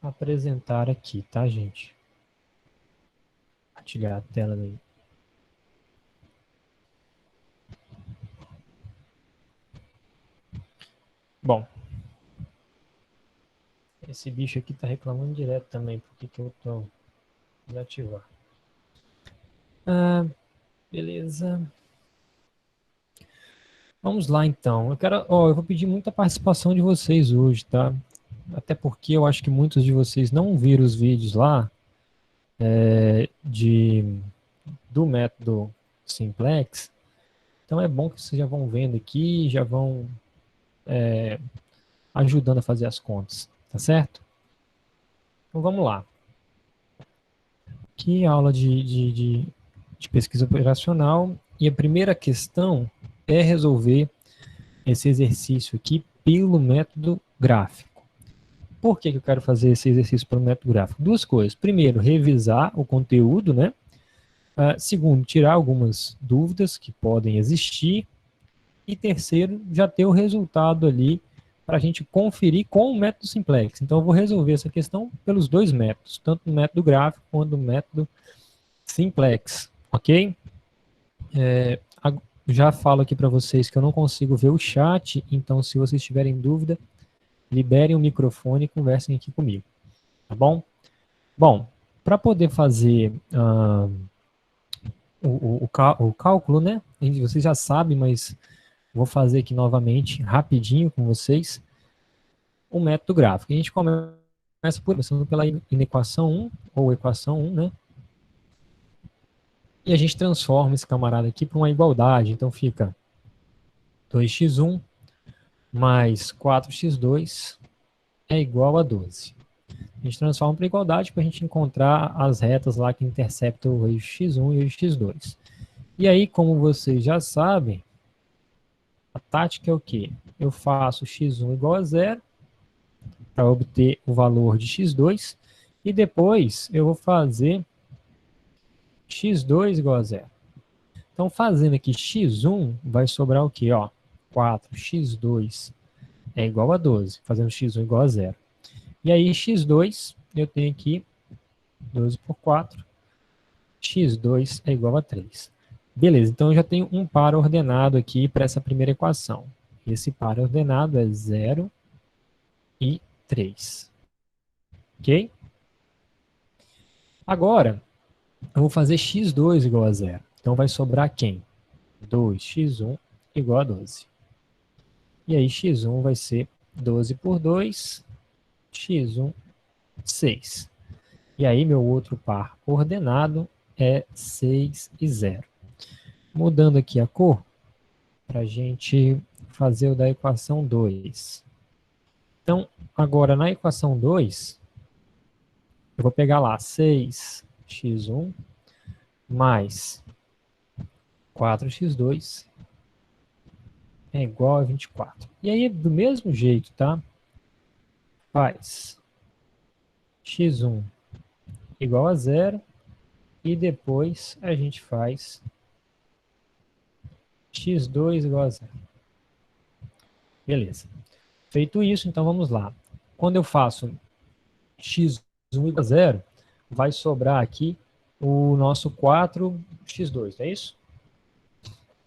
apresentar aqui, tá, gente? Compartilhar a tela daí. Bom, esse bicho aqui tá reclamando direto também, porque que eu tô desativar. Beleza. Vamos lá, então. Eu vou pedir muita participação de vocês hoje, tá? Até porque eu acho que muitos de vocês não viram os vídeos lá do método Simplex. Então é bom que vocês já vão vendo aqui, já vão ajudando a fazer as contas, tá certo? Então vamos lá. Aqui aula de pesquisa operacional, e a primeira questão é resolver esse exercício aqui pelo método gráfico. Por que eu quero fazer esse exercício pelo método gráfico? Duas coisas. Primeiro, revisar o conteúdo, né? Segundo, tirar algumas dúvidas que podem existir. E terceiro, já ter o resultado ali para a gente conferir com o método Simplex. Então, eu vou resolver essa questão pelos dois métodos, tanto no método gráfico quanto no método Simplex, ok? Já falo aqui para vocês que eu não consigo ver o chat, então se vocês tiverem dúvida, liberem o microfone e conversem aqui comigo, tá bom? Bom, para poder fazer o cálculo, né? Vocês já sabem, mas vou fazer aqui novamente, rapidinho com vocês, o método gráfico. A gente começa começando pela inequação 1, ou equação 1, né? E a gente transforma esse camarada aqui para uma igualdade. Então fica 2x1 mais 4x2 é igual a 12. A gente transforma para igualdade para a gente encontrar as retas lá que interceptam o eixo x1 e o eixo x2. E aí, como vocês já sabem, a tática é o quê? Eu faço x1 igual a 0 para obter o valor de x2 e depois eu vou fazer x2 igual a 0. Então, fazendo aqui x1, vai sobrar o quê? Ó, 4x2 é igual a 12, fazendo x1 igual a 0. E aí, x2, eu tenho aqui 12 por 4, x2 é igual a 3. Beleza, então eu já tenho um par ordenado aqui para essa primeira equação. Esse par ordenado é 0 e 3. Ok? Agora, eu vou fazer x2 igual a 0. Então vai sobrar quem? 2x1 igual a 12. E aí x1 vai ser 12 por 2, x1, 6. E aí meu outro par ordenado é 6 e 0. Mudando aqui a cor, para a gente fazer o da equação 2. Então, agora na equação 2, eu vou pegar lá 6x1 mais 4x2 é igual a 24. E aí, do mesmo jeito, tá? Faz x1 igual a 0 e depois a gente faz x2 igual a 0. Beleza. Feito isso, então vamos lá. Quando eu faço x1 igual a 0, vai sobrar aqui o nosso 4x2, não é isso?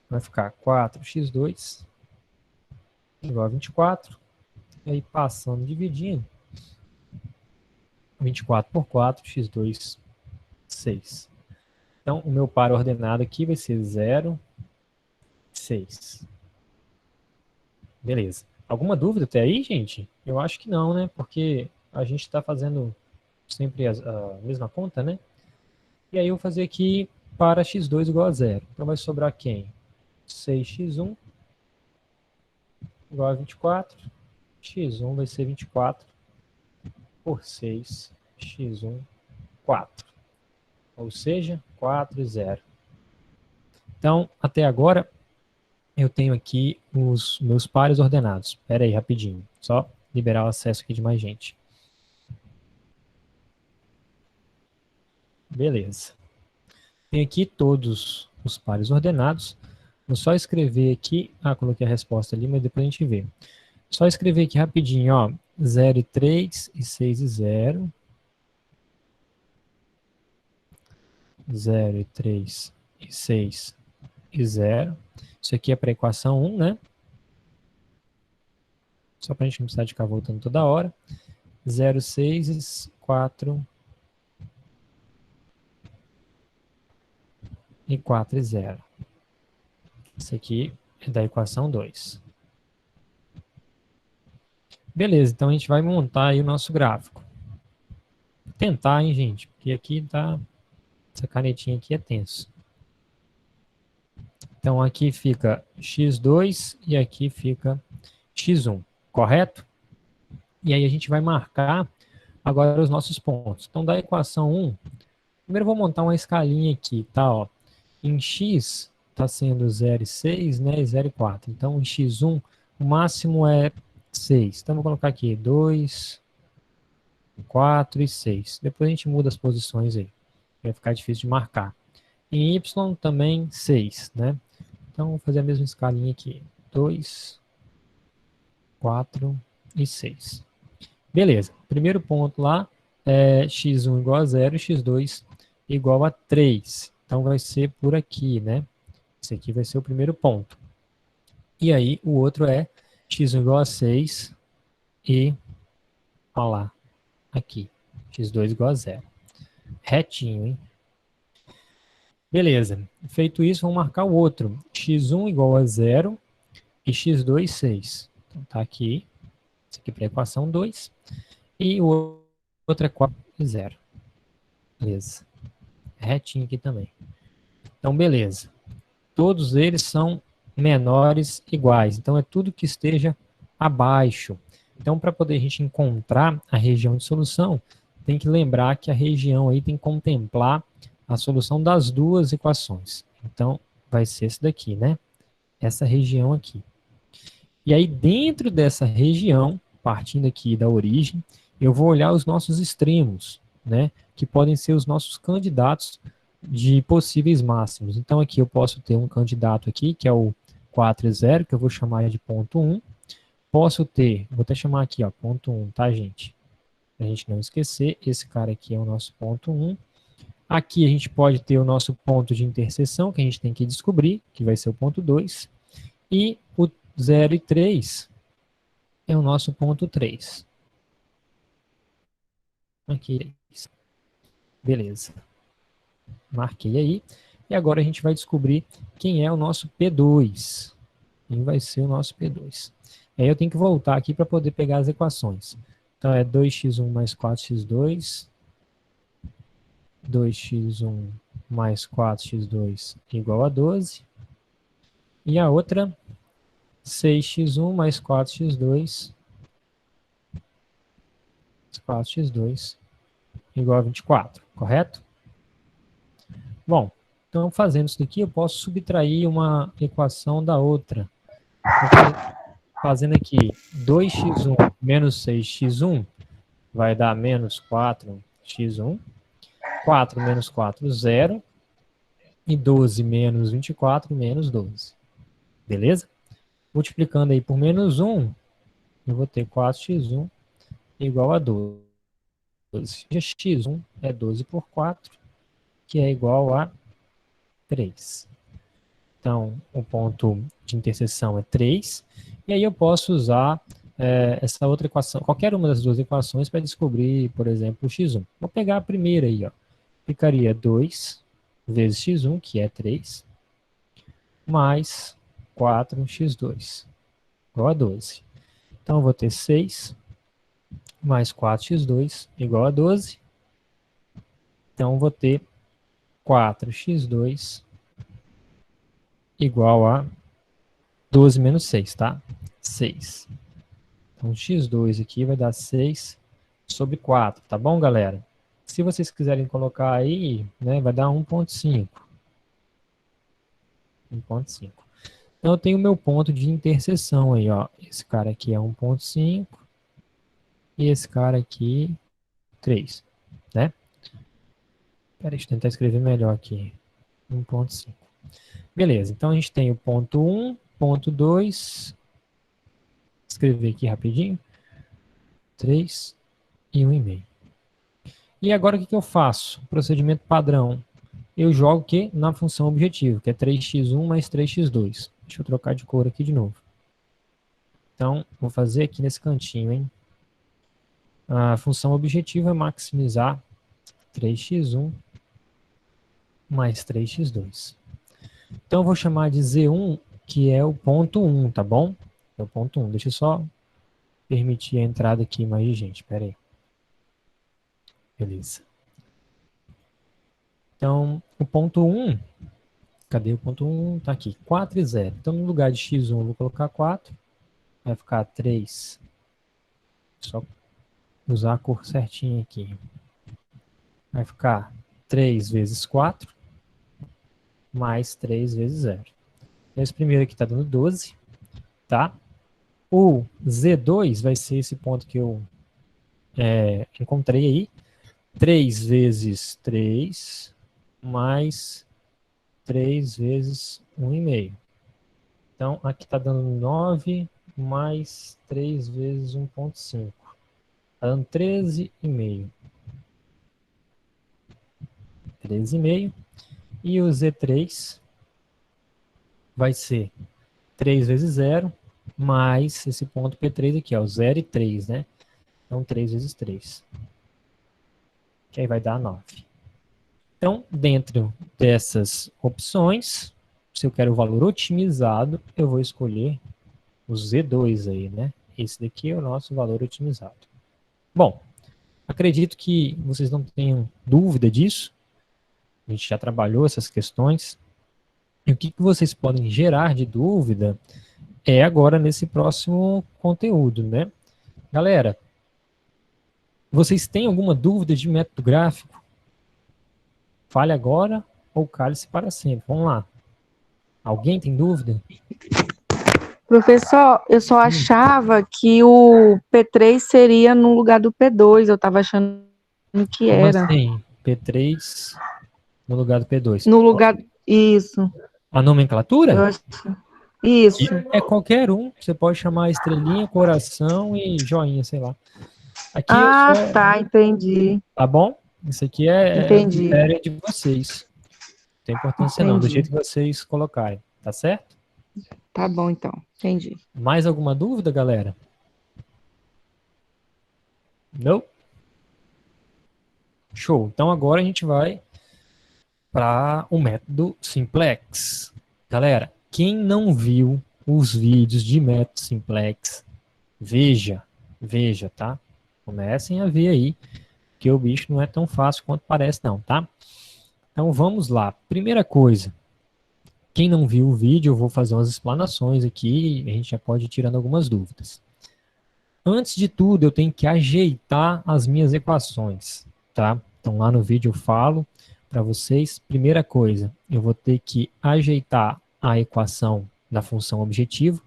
Vai ficar 4x2 igual a 24. E aí, passando, dividindo, 24 por 4, x2, 6. Então, o meu par ordenado aqui vai ser 0, 6. Beleza. Alguma dúvida até aí, gente? Eu acho que não, né? Porque a gente está fazendo sempre a mesma conta, né? E aí eu vou fazer aqui para x2 igual a 0. Então vai sobrar quem? 6x1 igual a 24. x1 vai ser 24 por 6, x1, 4. Ou seja, 4 e 0. Então, até agora, eu tenho aqui os meus pares ordenados. Espera aí, rapidinho. Só liberar o acesso aqui de mais gente. Beleza. Tem aqui todos os pares ordenados. Vou só escrever aqui. Coloquei a resposta ali, mas depois a gente vê. Só escrever aqui rapidinho, ó. 0 e 3, e 6 e 0. 0 e 3, e 6 e 0. Isso aqui é para a equação 1, né? Só para a gente não precisar de ficar voltando toda hora. 0, 6, 4 e 4 e 0. Isso aqui é da equação 2. Beleza, então a gente vai montar aí o nosso gráfico. Tentar, hein, gente? Porque aqui tá... Essa canetinha aqui é tenso. Então aqui fica x2 e aqui fica x1, correto? E aí a gente vai marcar agora os nossos pontos. Então da equação 1, primeiro eu vou montar uma escalinha aqui, tá? Ó, em x está sendo 0 e 6, né? E 0 e 4. Então em x1 o máximo é 6. Então vou colocar aqui 2, 4 e 6. Depois a gente muda as posições aí. Vai ficar difícil de marcar. Em y também 6, né? Então vou fazer a mesma escalinha aqui. 2, 4 e 6. Beleza. Primeiro ponto lá é x1 igual a 0 e x2 igual a 3. Então vai ser por aqui, né? Esse aqui vai ser o primeiro ponto. E aí o outro é x1 igual a 6 e, olha lá, aqui, x2 igual a 0. Retinho, hein? Beleza. Feito isso, vamos marcar o outro. x1 igual a 0 e x2, 6. Então tá aqui. Isso aqui para a equação 2. E o outro é 4 e 0. Beleza. Retinho aqui também. Então, beleza. Todos eles são menores iguais. Então, é tudo que esteja abaixo. Então, para poder a gente encontrar a região de solução, tem que lembrar que a região aí tem que contemplar a solução das duas equações. Então, vai ser esse daqui, né? Essa região aqui. E aí, dentro dessa região, partindo aqui da origem, eu vou olhar os nossos extremos, né? Que podem ser os nossos candidatos de possíveis máximos. Então, aqui eu posso ter um candidato aqui, que é o 4 e 0, que eu vou chamar de ponto 1. Posso ter, vou até chamar aqui, ó, ponto 1, tá, gente? Pra gente não esquecer, esse cara aqui é o nosso ponto 1. Aqui a gente pode ter o nosso ponto de interseção, que a gente tem que descobrir, que vai ser o ponto 2. E o 0 e 3 é o nosso ponto 3. Aqui, beleza. Marquei aí. E agora a gente vai descobrir quem é o nosso P2. Quem vai ser o nosso P2. Aí eu tenho que voltar aqui para poder pegar as equações. Então é 2x1 mais 4x2. 2x1 mais 4x2 igual a 12. E a outra, 6x1 mais 4x2 igual a 24, correto? Bom, então fazendo isso daqui, eu posso subtrair uma equação da outra. Fazendo aqui 2x1 menos 6x1 vai dar menos 4x1. 4 menos 4, 0. E 12 menos 24, menos 12. Beleza? Multiplicando aí por menos 1, eu vou ter 4x1 igual a 12. X1 é 12 por 4, que é igual a 3. Então, o ponto de interseção é 3. E aí eu posso usar essa outra equação, qualquer uma das duas equações, para descobrir, por exemplo, o x1. Vou pegar a primeira aí, ó. Ficaria 2 vezes x1, que é 3, mais 4x2, igual a 12. Então, eu vou ter 6 mais 4x2 igual a 12. Então, eu vou ter 4x2 igual a 12 menos 6, tá? 6. Então, x2 aqui vai dar 6 sobre 4, tá bom, galera? Se vocês quiserem colocar aí, né, vai dar 1,5. 1,5. Então, eu tenho o meu ponto de interseção aí, ó. Esse cara aqui é 1,5 e esse cara aqui, 3, né? Peraí, deixa eu tentar escrever melhor aqui. 1,5. Beleza, então a gente tem o ponto 1, ponto 2. Escrever aqui rapidinho. 3 e 1,5. E agora o que eu faço? Procedimento padrão. Eu jogo o quê? Na função objetivo, que é 3x1 mais 3x2. Deixa eu trocar de cor aqui de novo. Então, vou fazer aqui nesse cantinho, hein? A função objetivo é maximizar 3x1 mais 3x2. Então, eu vou chamar de Z1, que é o ponto 1, tá bom? É o ponto 1. Deixa eu só permitir a entrada aqui mais de gente. Espera aí. Beleza. Então, o ponto 1, cadê o ponto 1? Tá aqui, 4 e 0. Então, no lugar de x1, eu vou colocar 4. Vai ficar 3. Só usar a cor certinha aqui. Vai ficar 3 vezes 4, mais 3 vezes 0. Então, esse primeiro aqui está dando 12, tá? O Z2 vai ser esse ponto que eu encontrei aí. 3 vezes 3, mais 3 vezes 1,5. Então, aqui está dando 9, mais 3 vezes 1,5. Está dando 13,5. 13,5. E o Z3 vai ser 3 vezes 0, mais esse ponto P3 aqui, ó, 0 e 3, né? Então, 3 vezes 3. Que aí vai dar 9. Então, dentro dessas opções, se eu quero o valor otimizado, eu vou escolher o Z2 aí, né? Esse daqui é o nosso valor otimizado. Bom, acredito que vocês não tenham dúvida disso. A gente já trabalhou essas questões. E o que vocês podem gerar de dúvida é agora nesse próximo conteúdo, né? Galera, vocês têm alguma dúvida de método gráfico? Fale agora ou cale-se para sempre. Vamos lá. Alguém tem dúvida? Professor, eu só achava que o P3 seria no lugar do P2, eu estava achando que Como era. assim? P3 no lugar do P2. No lugar. Isso. A nomenclatura? Eu acho. Isso. É qualquer um. Você pode chamar estrelinha, coração e joinha, sei lá. Aqui eu Ah, só. tá, entendi. Tá bom? Isso aqui é Entendi. critério de vocês. Não tem importância não, do jeito Entendi. que vocês colocarem. Tá certo? Tá bom, então. Entendi. Mais alguma dúvida, galera? Não? Show. Então agora a gente vai para o método Simplex. Galera, quem não viu os vídeos de método Simplex, veja, tá? Comecem a ver aí, que o bicho não é tão fácil quanto parece não, tá? Então vamos lá. Primeira coisa, quem não viu o vídeo, eu vou fazer umas explanações aqui, a gente já pode ir tirando algumas dúvidas. Antes de tudo, eu tenho que ajeitar as minhas equações, tá? Então lá no vídeo eu falo para vocês, primeira coisa, eu vou ter que ajeitar a equação da função objetivo.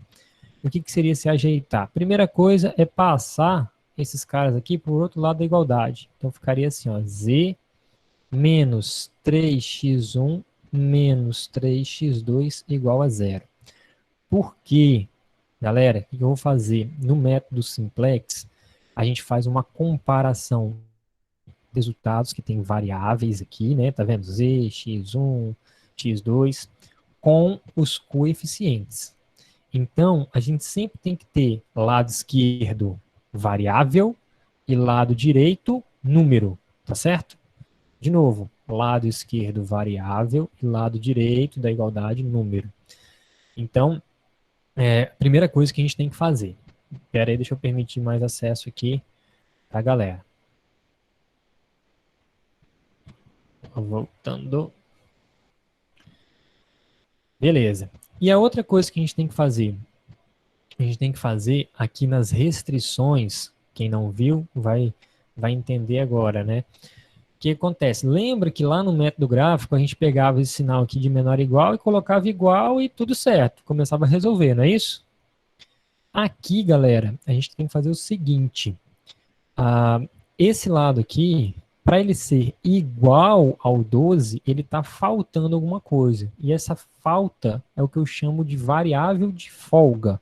O que seria se ajeitar? Primeira coisa é passar esses caras aqui para o outro lado da igualdade. Então ficaria assim, ó, z menos 3x1 menos 3x2 igual a zero. Por quê? Galera, o que eu vou fazer? No método Simplex, a gente faz uma comparação de resultados que tem variáveis aqui, né? Tá vendo? Z, x1, x2, com os coeficientes. Então, a gente sempre tem que ter lado esquerdo variável e lado direito número, tá certo? De novo, lado esquerdo variável e lado direito da igualdade número. Então, primeira coisa que a gente tem que fazer. Espera aí, deixa eu permitir mais acesso aqui para a galera. Voltando. Beleza. E a outra coisa que a gente tem que fazer? A gente tem que fazer aqui nas restrições, quem não viu vai entender agora, né? O que acontece? Lembra que lá no método gráfico a gente pegava esse sinal aqui de menor ou igual e colocava igual e tudo certo. Começava a resolver, não é isso? Aqui, galera, a gente tem que fazer o seguinte. Esse lado aqui, para ele ser igual ao 12, ele está faltando alguma coisa. E essa falta é o que eu chamo de variável de folga.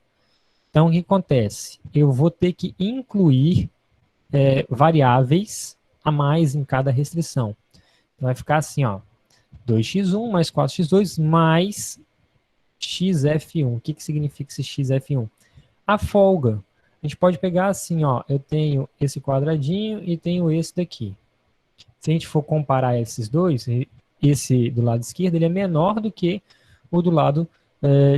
Então, o que acontece? Eu vou ter que incluir variáveis a mais em cada restrição. Então, vai ficar assim, ó, 2x1 mais 4x2 mais xf1. O que significa esse xf1? A folga. A gente pode pegar assim, ó, eu tenho esse quadradinho e tenho esse daqui. Se a gente for comparar esses dois, esse do lado esquerdo, ele é menor do que o do lado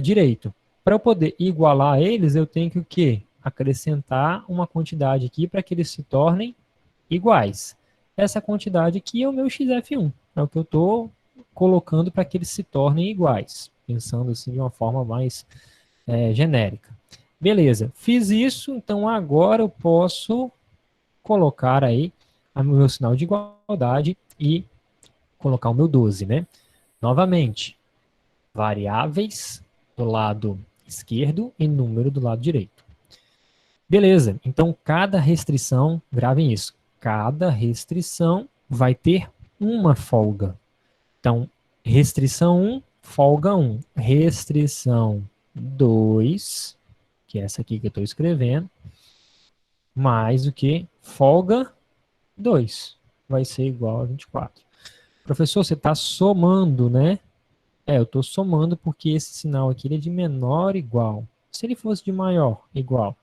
direito. Para eu poder igualar eles, eu tenho que o quê? Acrescentar uma quantidade aqui para que eles se tornem iguais. Essa quantidade aqui é o meu xf1. É o que eu estou colocando para que eles se tornem iguais. Pensando assim de uma forma mais genérica. Beleza, fiz isso, então agora eu posso colocar aí o meu sinal de igualdade e colocar o meu 12, né? Novamente, variáveis do lado esquerdo e número do lado direito. Beleza, então cada restrição, gravem isso, cada restrição vai ter uma folga. Então, restrição 1, folga 1. Restrição 2, que é essa aqui que eu estou escrevendo, mais do que folga 2. Vai ser igual a 24. Professor, você está somando, né? Eu estou somando porque esse sinal aqui ele é de menor igual. Se ele fosse de maior igual,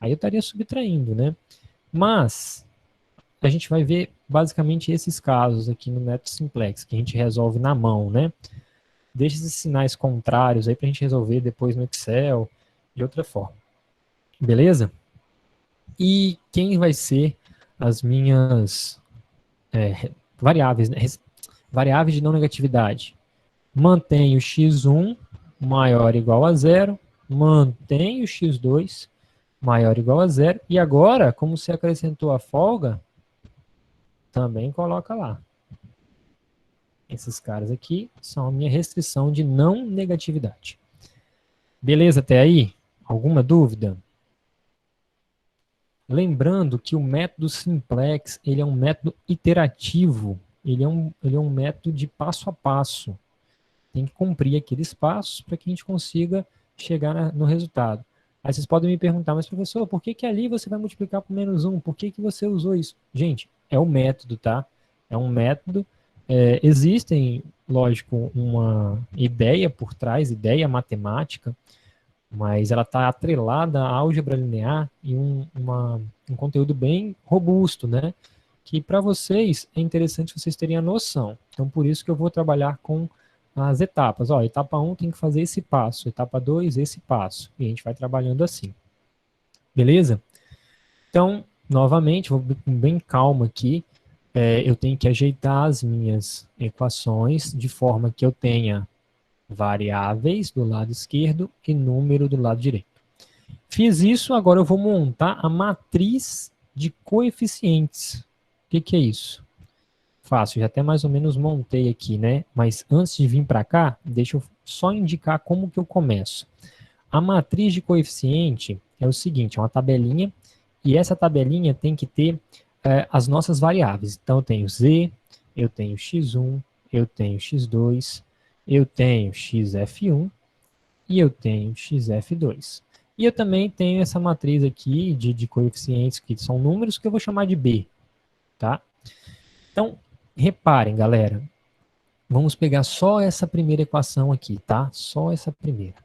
aí eu estaria subtraindo, né? Mas a gente vai ver basicamente esses casos aqui no método simplex, que a gente resolve na mão, né? Deixa esses sinais contrários aí para a gente resolver depois no Excel, de outra forma. Beleza? E quem vai ser as minhas variáveis, né? Variáveis de não negatividade? Mantenho x1 maior ou igual a zero, mantenho x2 maior ou igual a zero, e agora, como você acrescentou a folga, também coloca lá. Esses caras aqui são a minha restrição de não negatividade. Beleza até aí? Alguma dúvida? Lembrando que o método simplex ele é um método iterativo, ele é um método de passo a passo. Tem que cumprir aqueles passos para que a gente consiga chegar no resultado. Aí vocês podem me perguntar, mas professor, por que ali você vai multiplicar por -1? Por que você usou isso? Gente, é um método, tá? É um método. Existem, lógico, uma ideia por trás, ideia matemática, mas ela está atrelada à álgebra linear e um conteúdo bem robusto, né? Que para vocês é interessante vocês terem a noção. Então, por isso que eu vou trabalhar com as etapas. Ó, etapa 1 tem que fazer esse passo, etapa 2 esse passo, e a gente vai trabalhando assim. Beleza? Então, novamente, vou com bem calma aqui, eu tenho que ajeitar as minhas equações de forma que eu tenha variáveis do lado esquerdo e número do lado direito. Fiz isso, agora eu vou montar a matriz de coeficientes. O que é isso? Fácil, já até mais ou menos montei aqui, né? Mas antes de vir para cá, deixa eu só indicar como que eu começo. A matriz de coeficiente é o seguinte, é uma tabelinha, e essa tabelinha tem que ter as nossas variáveis. Então, eu tenho z, eu tenho x1, eu tenho x2, eu tenho xf1 e eu tenho xf2. E eu também tenho essa matriz aqui de coeficientes, que são números, que eu vou chamar de b, tá? Então, reparem, galera, vamos pegar só essa primeira equação aqui, tá? Só essa primeira.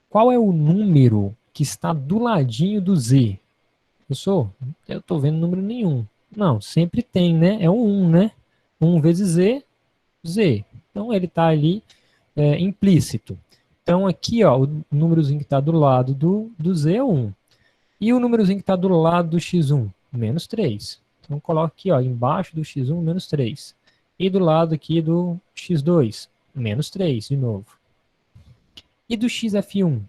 Qual é o número que está do ladinho do z? Professor, eu estou vendo número nenhum. Não, sempre tem, né? É o 1, né? 1 vezes z, z. Então, ele está ali implícito. Então, aqui, ó, o númerozinho que está do lado do z é 1. E o númerozinho que está do lado do x1? Menos 3. Então, coloco aqui, ó, embaixo do x1, menos 3. E do lado aqui do x2, menos 3, de novo. E do xf1?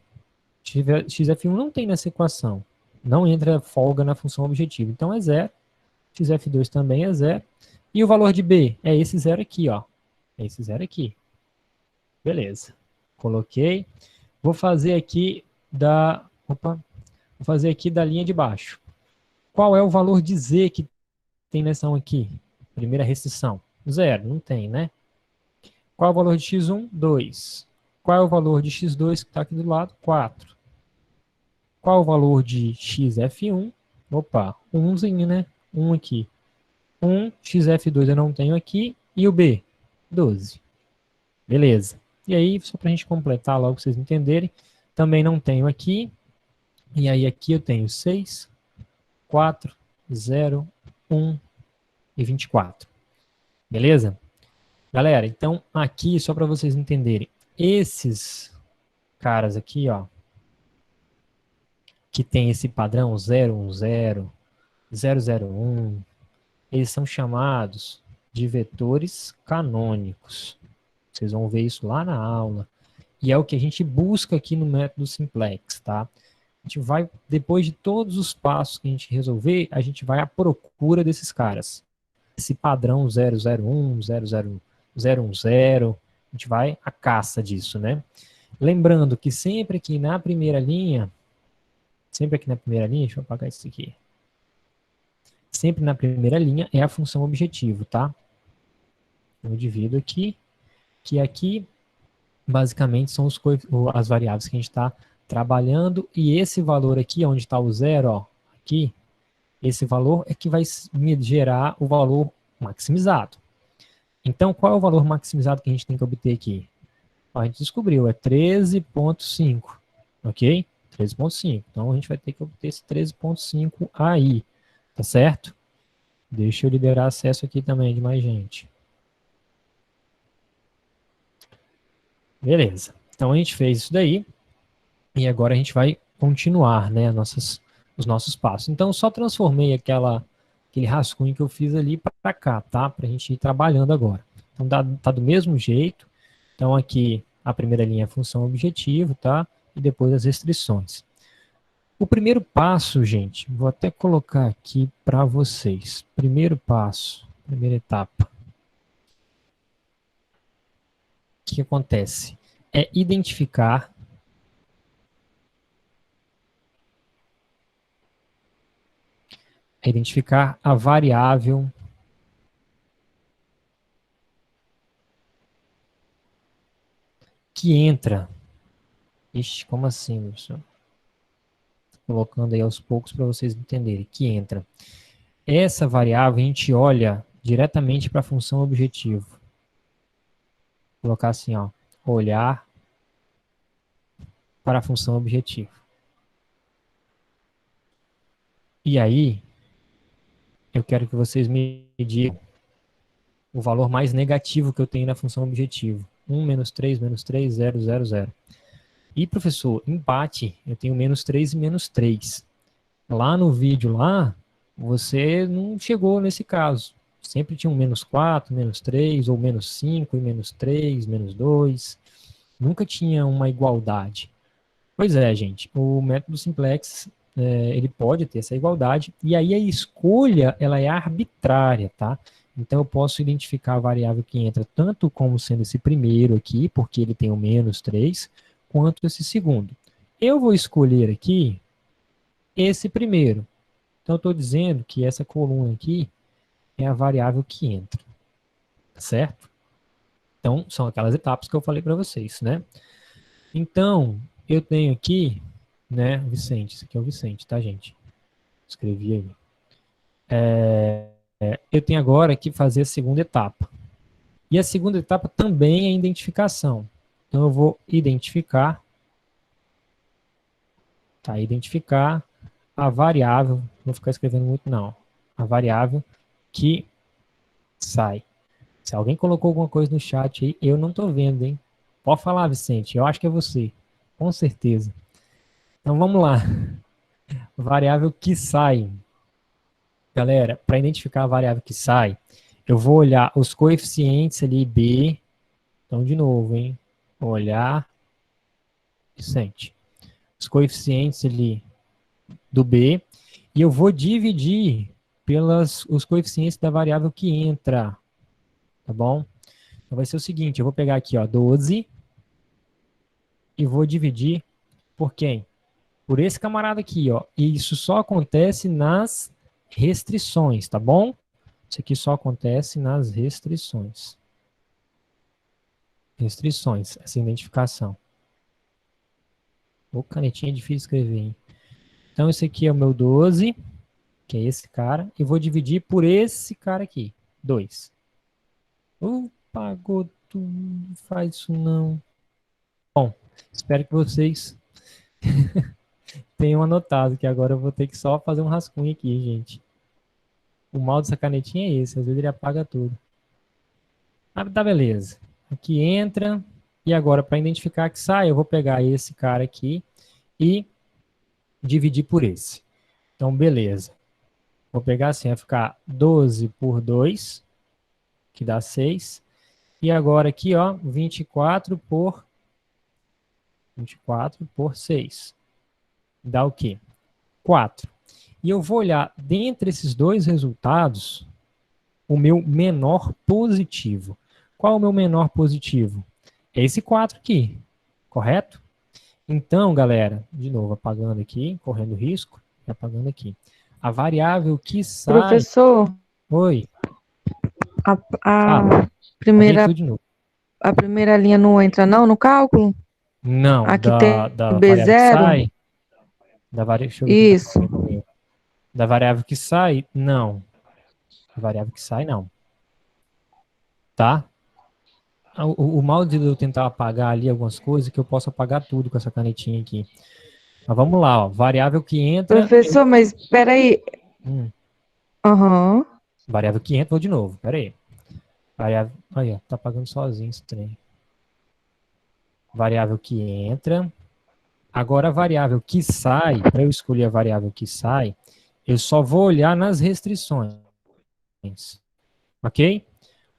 xf1 não tem nessa equação. Não entra folga na função objetiva. Então, é 0. xf2 também é 0. E o valor de b? É esse 0 aqui, ó. É esse 0 aqui. Beleza. Coloquei. Vou fazer aqui da... Opa. Vou fazer aqui da linha de baixo. Qual é o valor de z que tem nessa aqui? Primeira restrição. 0, não tem, né? Qual é o valor de x1? 2. Qual é o valor de x2 que está aqui do lado? 4. Qual é o valor de xf1? Opa, umzinho, né? Um aqui. 1, xf2 eu não tenho aqui. E o b? 12. Beleza. E aí, só para a gente completar logo, para vocês entenderem, também não tenho aqui. E aí aqui eu tenho 6, 4, 0, 1 e 24. Beleza? Galera, então aqui, só para vocês entenderem, esses caras aqui, ó, que tem esse padrão 010, 001, eles são chamados de vetores canônicos. Vocês vão ver isso lá na aula. E é o que a gente busca aqui no método simplex, tá? A gente vai, depois de todos os passos que a gente resolver, a gente vai à procura desses caras. Esse padrão 001, 010, a gente vai à caça disso, né? Lembrando que sempre aqui na primeira linha, deixa eu apagar isso aqui. Sempre na primeira linha é a função objetivo, tá? Eu divido aqui, que aqui basicamente são as variáveis que a gente está trabalhando, e esse valor aqui, onde está o zero, ó, aqui, esse valor é que vai me gerar o valor maximizado. Então, qual é o valor maximizado que a gente tem que obter aqui? Ó, a gente descobriu, é 13,5, ok? 13,5. Então, a gente vai ter que obter esse 13,5 aí, tá certo? Deixa eu liberar acesso aqui também de mais gente. Beleza. Então, a gente fez isso daí. E agora a gente vai continuar, né, os nossos passos. Então, eu só transformei aquele rascunho que eu fiz ali para cá, tá? Para a gente ir trabalhando agora. Então, tá do mesmo jeito. Então, aqui, a primeira linha é a função objetivo, tá? E depois as restrições. O primeiro passo, gente, vou até colocar aqui para vocês. Primeiro passo, primeira etapa. O que acontece? É identificar a variável que entra. Ixi, como assim, professor? Colocando aí aos poucos para vocês entenderem. Que entra. Essa variável a gente olha diretamente para a função objetivo. Vou colocar assim, ó. Olhar para a função objetivo. E aí, eu quero que vocês me digam o valor mais negativo que eu tenho na função objetivo. 1, menos 3, 0, 0, 0. E, professor, empate, eu tenho menos 3 e menos 3. Lá no vídeo lá, você não chegou nesse caso. Sempre tinha um menos 4, menos 3, ou menos 5 e menos 3, menos 2. Nunca tinha uma igualdade. Pois é, gente, o método simplex, ele pode ter essa igualdade, e aí a escolha, ela é arbitrária, tá? Então eu posso identificar a variável que entra tanto como sendo esse primeiro aqui, porque ele tem o menos 3, quanto esse segundo. Eu vou escolher aqui esse primeiro. Então eu estou dizendo que essa coluna aqui é a variável que entra, certo? Então são aquelas etapas que eu falei para vocês, né? Então eu tenho aqui, né, Vicente, esse aqui é o Vicente, tá, gente? Escrevi aí. Eu tenho agora que fazer a segunda etapa. E a segunda etapa também é identificação. Então eu vou identificar, tá? Identificar a variável, não vou ficar escrevendo muito não, a variável que sai. Se alguém colocou alguma coisa no chat aí, eu não estou vendo, hein? Pode falar, Vicente, eu acho que é você, com certeza. Então vamos lá. Variável que sai. Galera, para identificar a variável que sai, eu vou olhar os coeficientes ali B. Então, de novo, hein? Vou olhar, Vicente, os coeficientes ali do B, e eu vou dividir pelos os coeficientes da variável que entra, tá bom? Então vai ser o seguinte, eu vou pegar aqui, ó, 12, e vou dividir por quem? Por esse camarada aqui, ó. E isso só acontece nas restrições, tá bom? Isso aqui só acontece nas restrições. Restrições, essa identificação. Ô, canetinha é difícil de escrever, hein? Então, esse aqui é o meu 12. que é esse cara, e vou dividir por esse cara aqui, 2. Pagou tudo, faz isso não. Bom, espero que vocês tenham anotado, que agora eu vou ter que só fazer um rascunho aqui, gente. O mal dessa canetinha é esse, às vezes ele apaga tudo. Ah, tá, beleza. Aqui entra, e agora para identificar que sai, eu vou pegar esse cara aqui e dividir por esse. Então, beleza. Vou pegar assim, vai ficar 12 por 2, que dá 6. E agora aqui, ó, 24 por 6. Dá o quê? 4. E eu vou olhar dentre esses dois resultados o meu menor positivo. Qual é o meu menor positivo? É esse 4 aqui, correto? Então, galera, de novo, apagando aqui, correndo risco, e apagando aqui. A variável que sai... Professor, Oi, a fala. Apaguei primeira, tudo de novo. a primeira linha não entra não no cálculo? Não, Aqui da, tem da variável que B0? sai... Deixa eu ver o que está Isso. acontecendo comigo. Da variável que sai, não. Da variável que sai, não. Tá? O mal de eu tentar apagar ali algumas coisas, que eu posso apagar tudo com essa canetinha aqui. Mas vamos lá, ó. Variável que entra... Professor, mas espera aí. Aham. Variável que entra, vou de novo. Pera aí. Variável... Aí, ó, tá apagando sozinho esse trem. Variável que entra. Agora, a variável que sai, para eu escolher a variável que sai, eu só vou olhar nas restrições. Ok?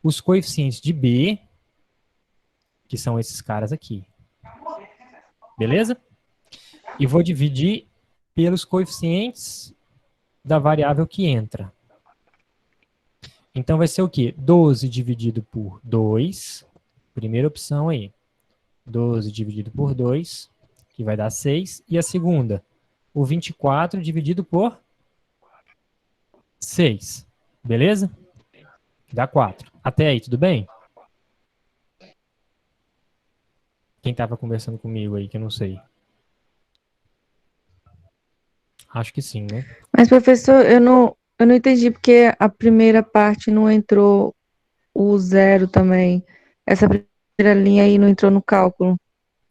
Os coeficientes de B, que são esses caras aqui. Beleza? E vou dividir pelos coeficientes da variável que entra. Então vai ser o quê? 12 dividido por 2. Primeira opção aí. 12 dividido por 2, que vai dar 6. E a segunda? O 24 dividido por 6. Beleza? Dá 4. Até aí, tudo bem? Quem estava conversando comigo aí, que eu não sei. Acho que sim, né? Mas, professor, eu não entendi porque a primeira parte não entrou o 0 também. Essa primeira linha aí não entrou no cálculo.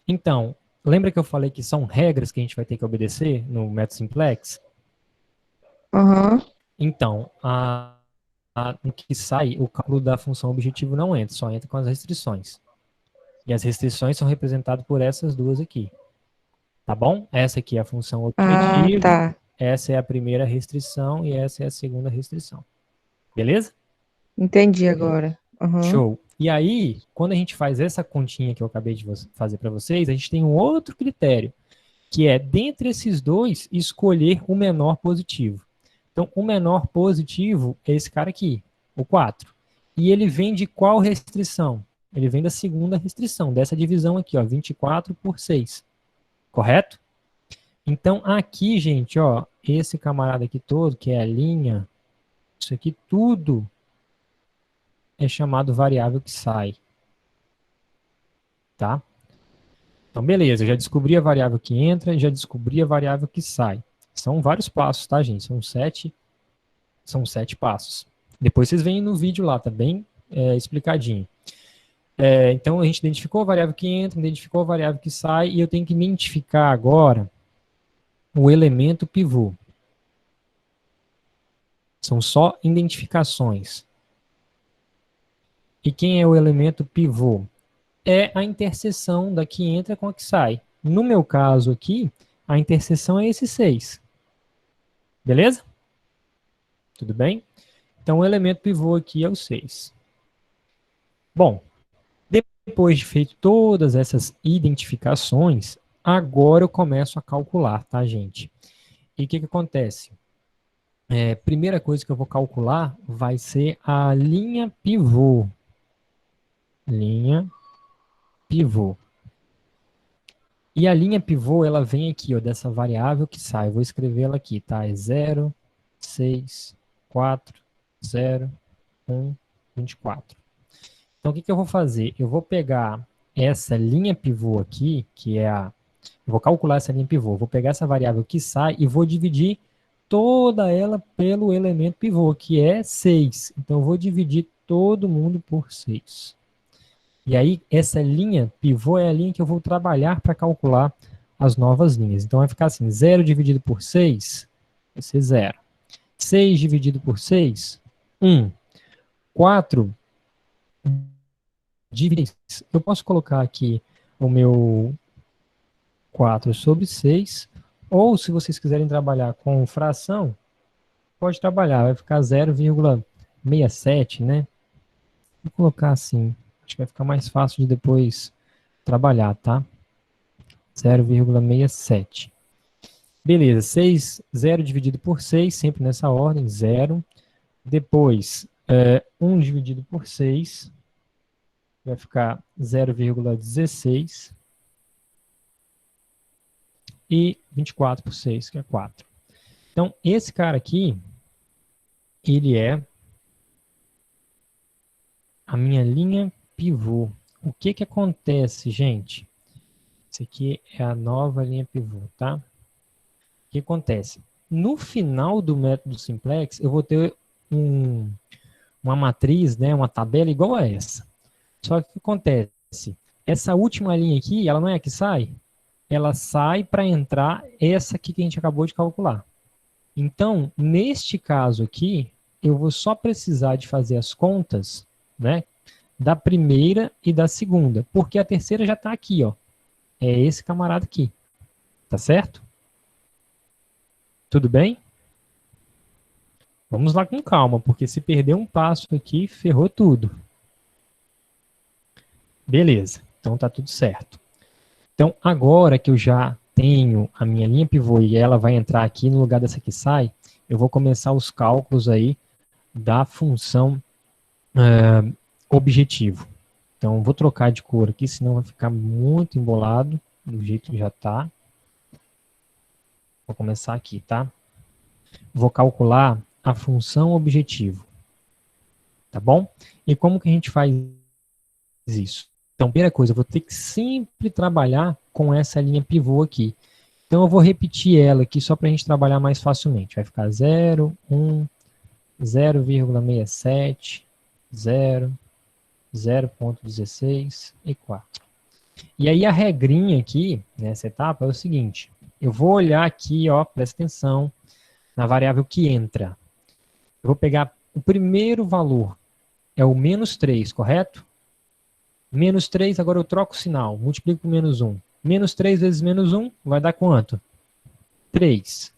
Então, lembra que eu falei que são regras que a gente vai ter que obedecer no método simplex? Aham. Então, no que sai, o cálculo da função objetivo não entra, só entra com as restrições. E as restrições são representadas por essas duas aqui. Tá bom? Essa aqui é a função Ah, objetivo, tá. essa é a primeira restrição e essa é a segunda restrição. Beleza? Entendi agora. Aham. Show. E aí, quando a gente faz essa continha que eu acabei de fazer para vocês, a gente tem um outro critério, que é, dentre esses dois, escolher o menor positivo. Então, o menor positivo é esse cara aqui, o 4. E ele vem de qual restrição? Ele vem da segunda restrição, dessa divisão aqui, ó, 24 por 6. Correto? Então, aqui, gente, ó, esse camarada aqui todo, que é a linha, isso aqui tudo é chamado variável que sai. Tá? Então, beleza, eu já descobri a variável que entra, já descobri a variável que sai. São vários passos, tá, gente? São 7 passos. Depois vocês veem no vídeo lá, tá bem explicadinho. Então, a gente identificou a variável que entra, identificou a variável que sai, e eu tenho que identificar agora o elemento pivô. São só identificações. E quem é o elemento pivô? É a interseção da que entra com a que sai. No meu caso aqui, a interseção é esse 6. Beleza? Tudo bem? Então, o elemento pivô aqui é o 6. Bom, depois de feito todas essas identificações, agora eu começo a calcular, tá, gente? E o que acontece? Primeira coisa que eu vou calcular vai ser a linha pivô. Linha pivô. E a linha pivô, ela vem aqui, ó, dessa variável que sai. Eu vou escrever ela aqui, tá? É 0, 6, 4, 0, 1, 24. Então, o que eu vou fazer? Eu vou pegar essa linha pivô aqui, que é a... Eu vou calcular essa linha pivô. Vou pegar essa variável que sai e vou dividir toda ela pelo elemento pivô, que é 6. Então, eu vou dividir todo mundo por 6. E aí, essa linha pivô é a linha que eu vou trabalhar para calcular as novas linhas. Então, vai ficar assim, 0 dividido por 6 vai ser 0. 6 dividido por 6, 1. 4 dividido. Eu posso colocar aqui o meu 4 sobre 6, ou se vocês quiserem trabalhar com fração, pode trabalhar, vai ficar 0,67, né? Vou colocar assim, acho que vai ficar mais fácil de depois trabalhar, tá? 0,67. Beleza, 6, 0 dividido por 6, sempre nessa ordem, 0. Depois, 1 dividido por 6, vai ficar 0,16. E 24 por 6, que é 4. Então, esse cara aqui, ele é a minha linha pivô. O que que acontece, gente? Isso aqui é a nova linha pivô, tá? O que acontece? No final do método simplex, eu vou ter uma matriz, né, uma tabela igual a essa. Só que o que acontece? Essa última linha aqui, ela não é a que sai? Ela sai para entrar essa aqui que a gente acabou de calcular. Então, neste caso aqui, eu vou só precisar de fazer as contas, né, da primeira e da segunda, porque a terceira já está aqui, ó. É esse camarada aqui. Tá certo? Tudo bem? Vamos lá com calma, porque se perder um passo aqui, ferrou tudo. Beleza, então tá tudo certo. Então, agora que eu já tenho a minha linha pivô e ela vai entrar aqui no lugar dessa que sai, eu vou começar os cálculos aí da função objetivo. Então, vou trocar de cor aqui, senão vai ficar muito embolado, do jeito que já está. Vou começar aqui, tá? Vou calcular a função objetivo, tá bom? E como que a gente faz isso? Então, primeira coisa, eu vou ter que sempre trabalhar com essa linha pivô aqui. Então, eu vou repetir ela aqui só para a gente trabalhar mais facilmente. Vai ficar 0, 1, 0,67, 0, 0,16 e 4. E aí a regrinha aqui, nessa etapa, é o seguinte. Eu vou olhar aqui, ó, presta atenção, na variável que entra. Eu vou pegar o primeiro valor, é o menos 3, correto? Menos 3, agora eu troco o sinal, multiplico por menos 1. Menos 3 vezes menos 1 vai dar quanto? 3.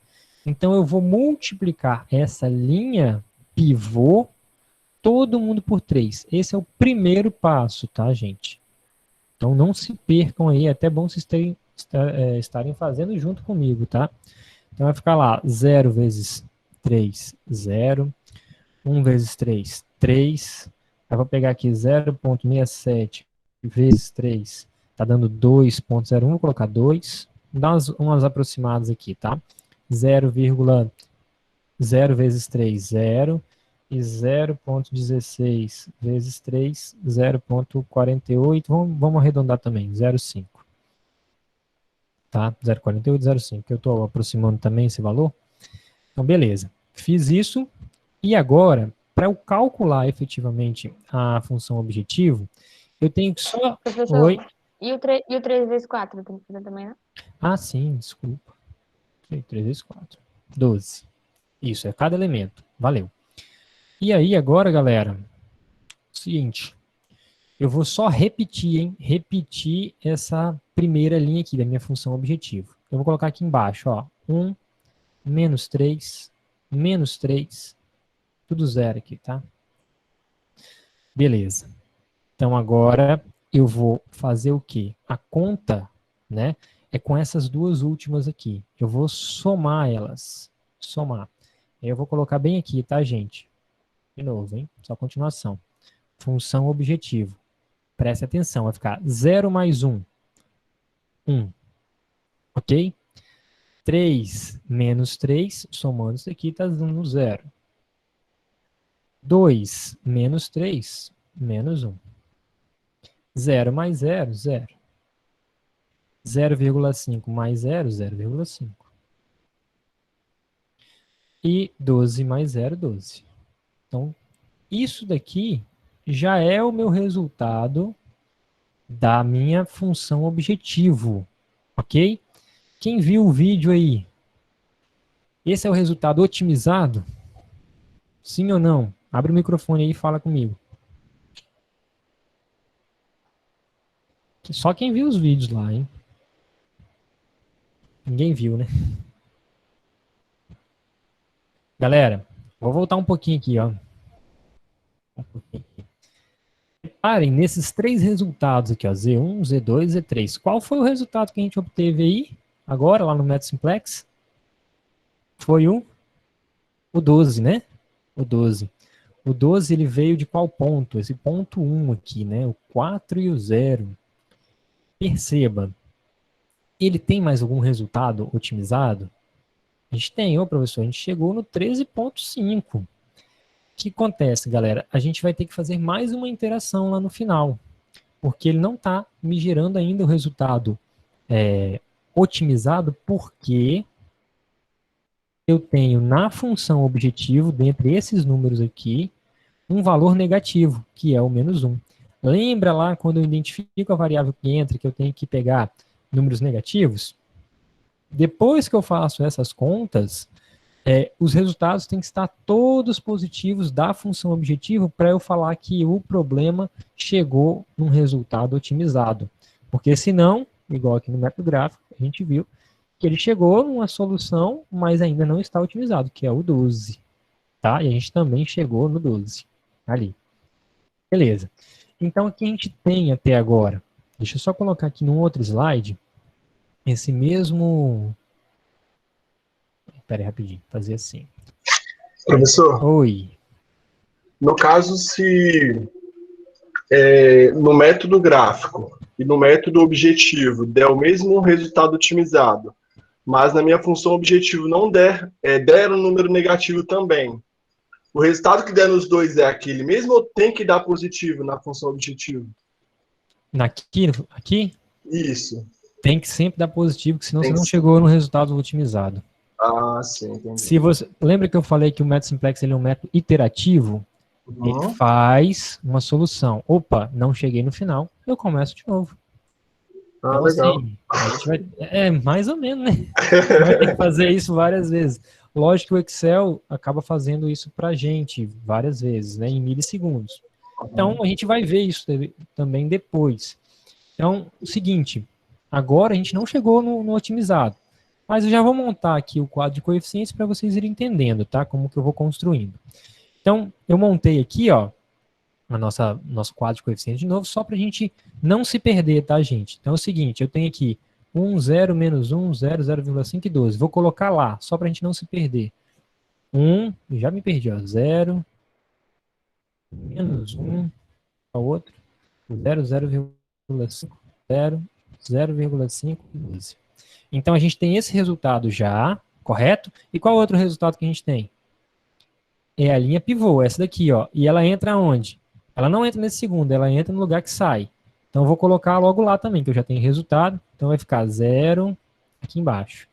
Então eu vou multiplicar essa linha pivô, todo mundo por 3. Esse é o primeiro passo, tá, gente? Então não se percam aí, é até bom vocês estarem fazendo junto comigo, tá? Então vai ficar lá 0 vezes 3, 0. 1 vezes 3, 3. Eu vou pegar aqui 0,67 vezes 3, tá dando 2,01, vou colocar 2. Vou dar umas aproximadas aqui, tá? 0,0 vezes 3, 0. E 0,16 vezes 3, 0,48. Vamos arredondar também, 0,5. Tá? 0,48, 0,5. Eu estou aproximando também esse valor. Então, beleza. Fiz isso. E agora, para eu calcular efetivamente a função objetivo, eu tenho que só... Professor, Oi? e o 3 vezes 4 tem que fazer também, né? Ah, sim, desculpa. 3 vezes 4. 12. Isso, é cada elemento. Valeu. E aí, agora, galera, seguinte, eu vou só repetir, hein? Repetir essa primeira linha aqui da minha função objetivo. Eu vou colocar aqui embaixo, ó. 1, menos 3, menos 3, tudo zero aqui, tá? Beleza. Então, agora eu vou fazer o quê? A conta, né, é com essas duas últimas aqui. Eu vou somar elas. Somar. Aí eu vou colocar bem aqui, tá, gente? De novo, hein? Só continuação. Função objetivo. Preste atenção, vai ficar 0 mais 1. 1. Ok? 3 menos 3, somando isso aqui, está dando 0. 2 menos 3, menos 1. 0 mais 0, 0. 0,5 mais 0, 0,5. E 12 mais 0, 12. Então, isso daqui já é o meu resultado da minha função objetivo, ok? Quem viu o vídeo aí? Esse é o resultado otimizado? Sim ou não? Abre o microfone aí e fala comigo. Só quem viu os vídeos lá, hein? Ninguém viu, né? Galera, vou voltar um pouquinho aqui, ó. Reparem nesses três resultados aqui, ó, Z1, Z2, Z3. Qual foi o resultado que a gente obteve aí, agora, lá no método simplex? Foi o 12, né? O 12. O 12, ele veio de qual ponto? Esse ponto 1 aqui, né? O 4 e o 0. Perceba, ele tem mais algum resultado otimizado? A gente tem, ô professor, a gente chegou no 13.5. O que acontece, galera? A gente vai ter que fazer mais uma interação lá no final, porque ele não está me gerando ainda o resultado otimizado, porque eu tenho na função objetivo, dentre esses números aqui, um valor negativo, que é o -1. Lembra lá quando eu identifico a variável que entra, que eu tenho que pegar números negativos? Depois que eu faço essas contas, os resultados têm que estar todos positivos da função objetivo para eu falar que o problema chegou num resultado otimizado. Porque senão, igual aqui no método gráfico, a gente viu que ele chegou numa solução, mas ainda não está otimizado, que é o 12. Tá? E a gente também chegou no 12. Ali. Beleza. Então, o que a gente tem até agora? Deixa eu só colocar aqui num outro slide esse mesmo... Espera aí rapidinho, fazer assim. Professor, Oi. no caso, se no método gráfico e no método objetivo der o mesmo resultado otimizado, mas na minha função objetivo não der um número negativo também, o resultado que der nos dois é aquele mesmo ou tem que dar positivo na função objetivo? Aqui? Isso. Tem que sempre dar positivo, porque senão Tem você não que chegou no resultado otimizado. Ah, sim, entendi. Se você, lembra que eu falei que o método simplex ele é um método iterativo? Ele faz uma solução. Opa, não cheguei no final, eu começo de novo. Ah, Então, legal. assim, a gente vai... mais ou menos, né? Você vai ter que fazer isso várias vezes. Lógico que o Excel acaba fazendo isso pra gente várias vezes, né? Em milissegundos. Então, a gente vai ver isso também depois. Então, o seguinte, agora a gente não chegou no otimizado, mas eu já vou montar aqui o quadro de coeficientes para vocês irem entendendo, tá? Como que eu vou construindo. Então, eu montei aqui, ó, nosso quadro de coeficientes de novo, só para a gente não se perder, tá, gente? Então é o seguinte, eu tenho aqui 1, 0, menos 1, 0, 0,5 e 12. Vou colocar lá, só para a gente não se perder. 1, já me perdi, ó, 0, menos 1, a outro, 0, 0,5, 0, 0,5 e 12. Então a gente tem esse resultado já, correto? E qual outro resultado que a gente tem? É a linha pivô, essa daqui, ó. E ela entra onde? Ela não entra nesse segundo, ela entra no lugar que sai. Então eu vou colocar logo lá também, que eu já tenho resultado. Então vai ficar 0 aqui embaixo.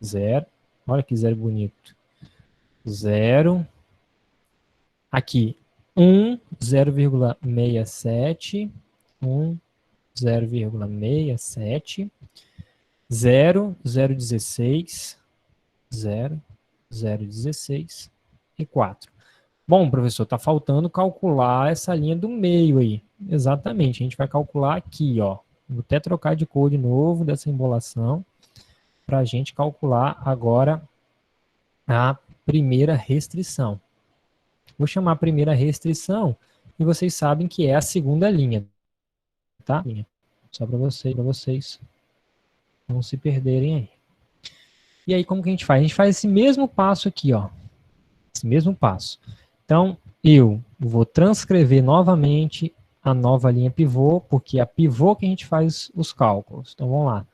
0. Olha que 0 bonito. 0. Aqui. 1, 0,67. 1, 0,67. 0, 0,16. 0, 0,16. E 4. Bom, professor, está faltando calcular essa linha do meio aí. Exatamente, a gente vai calcular aqui, ó. Vou até trocar de cor de novo dessa embolação para a gente calcular agora a primeira restrição. Vou chamar a primeira restrição e vocês sabem que é a segunda linha, tá? Só para vocês não se perderem aí. E aí, como que a gente faz? A gente faz esse mesmo passo aqui, ó. Esse mesmo passo. Então, eu vou transcrever novamente a nova linha pivô, porque é a pivô que a gente faz os cálculos. Então, vamos lá.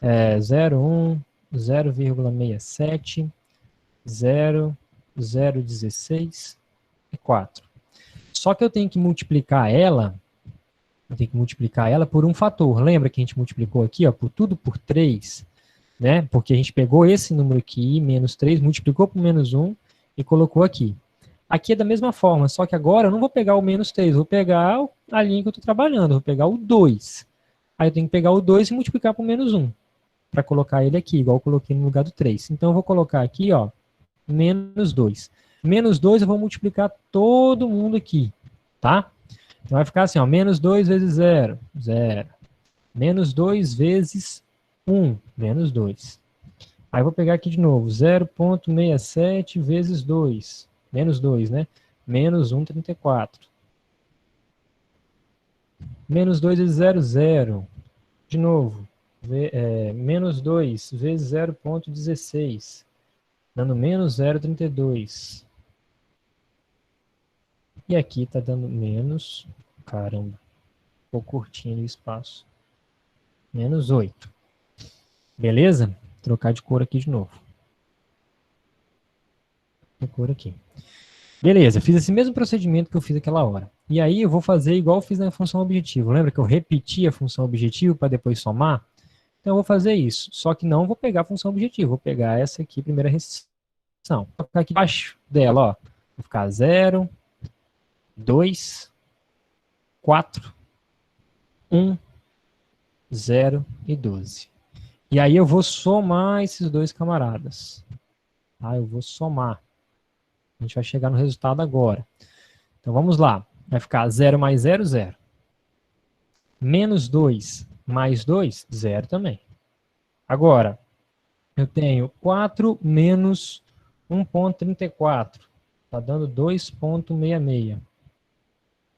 0,1, 0,67, 0, 0,16 e 4. Só que eu tenho que multiplicar ela, por um fator. Lembra que a gente multiplicou aqui, ó, por tudo por 3, né? Porque a gente pegou esse número aqui, menos 3, multiplicou por menos 1, e colocou aqui. Aqui é da mesma forma, só que agora eu não vou pegar o menos 3, vou pegar a linha que eu estou trabalhando, vou pegar o 2. Aí eu tenho que pegar o 2 e multiplicar por menos 1, para colocar ele aqui, igual eu coloquei no lugar do 3. Então eu vou colocar aqui, ó, menos 2. Menos 2 eu vou multiplicar todo mundo aqui, tá? Então vai ficar assim, ó, menos 2 vezes 0, 0. Menos 2 vezes 1, menos 2. Aí eu vou pegar aqui de novo, 0,67 vezes 2, menos 2, né? Menos 1,34. Menos 2 vezes 0, 0. De novo, menos 2 vezes 0,16, dando menos 0,32. E aqui está dando menos, caramba, ficou curtinho o espaço, menos 8. Beleza? Vou trocar de cor aqui de novo. De cor aqui. Beleza, fiz esse mesmo procedimento que eu fiz aquela hora. E aí eu vou fazer igual eu fiz na função objetivo. Lembra que eu repeti a função objetivo para depois somar? Então eu vou fazer isso. Só que não vou pegar a função objetivo, vou pegar essa aqui, primeira restrição. Vou ficar aqui embaixo dela, ó. Vou ficar 0, 2, 4, 1, 0 e 12. E aí eu vou somar esses dois camaradas. Tá? Eu vou somar. A gente vai chegar no resultado agora. Então vamos lá. Vai ficar 0 mais 0, 0. Menos 2 mais 2, 0 também. Agora, eu tenho 4 menos 1,34. Está dando 2,66.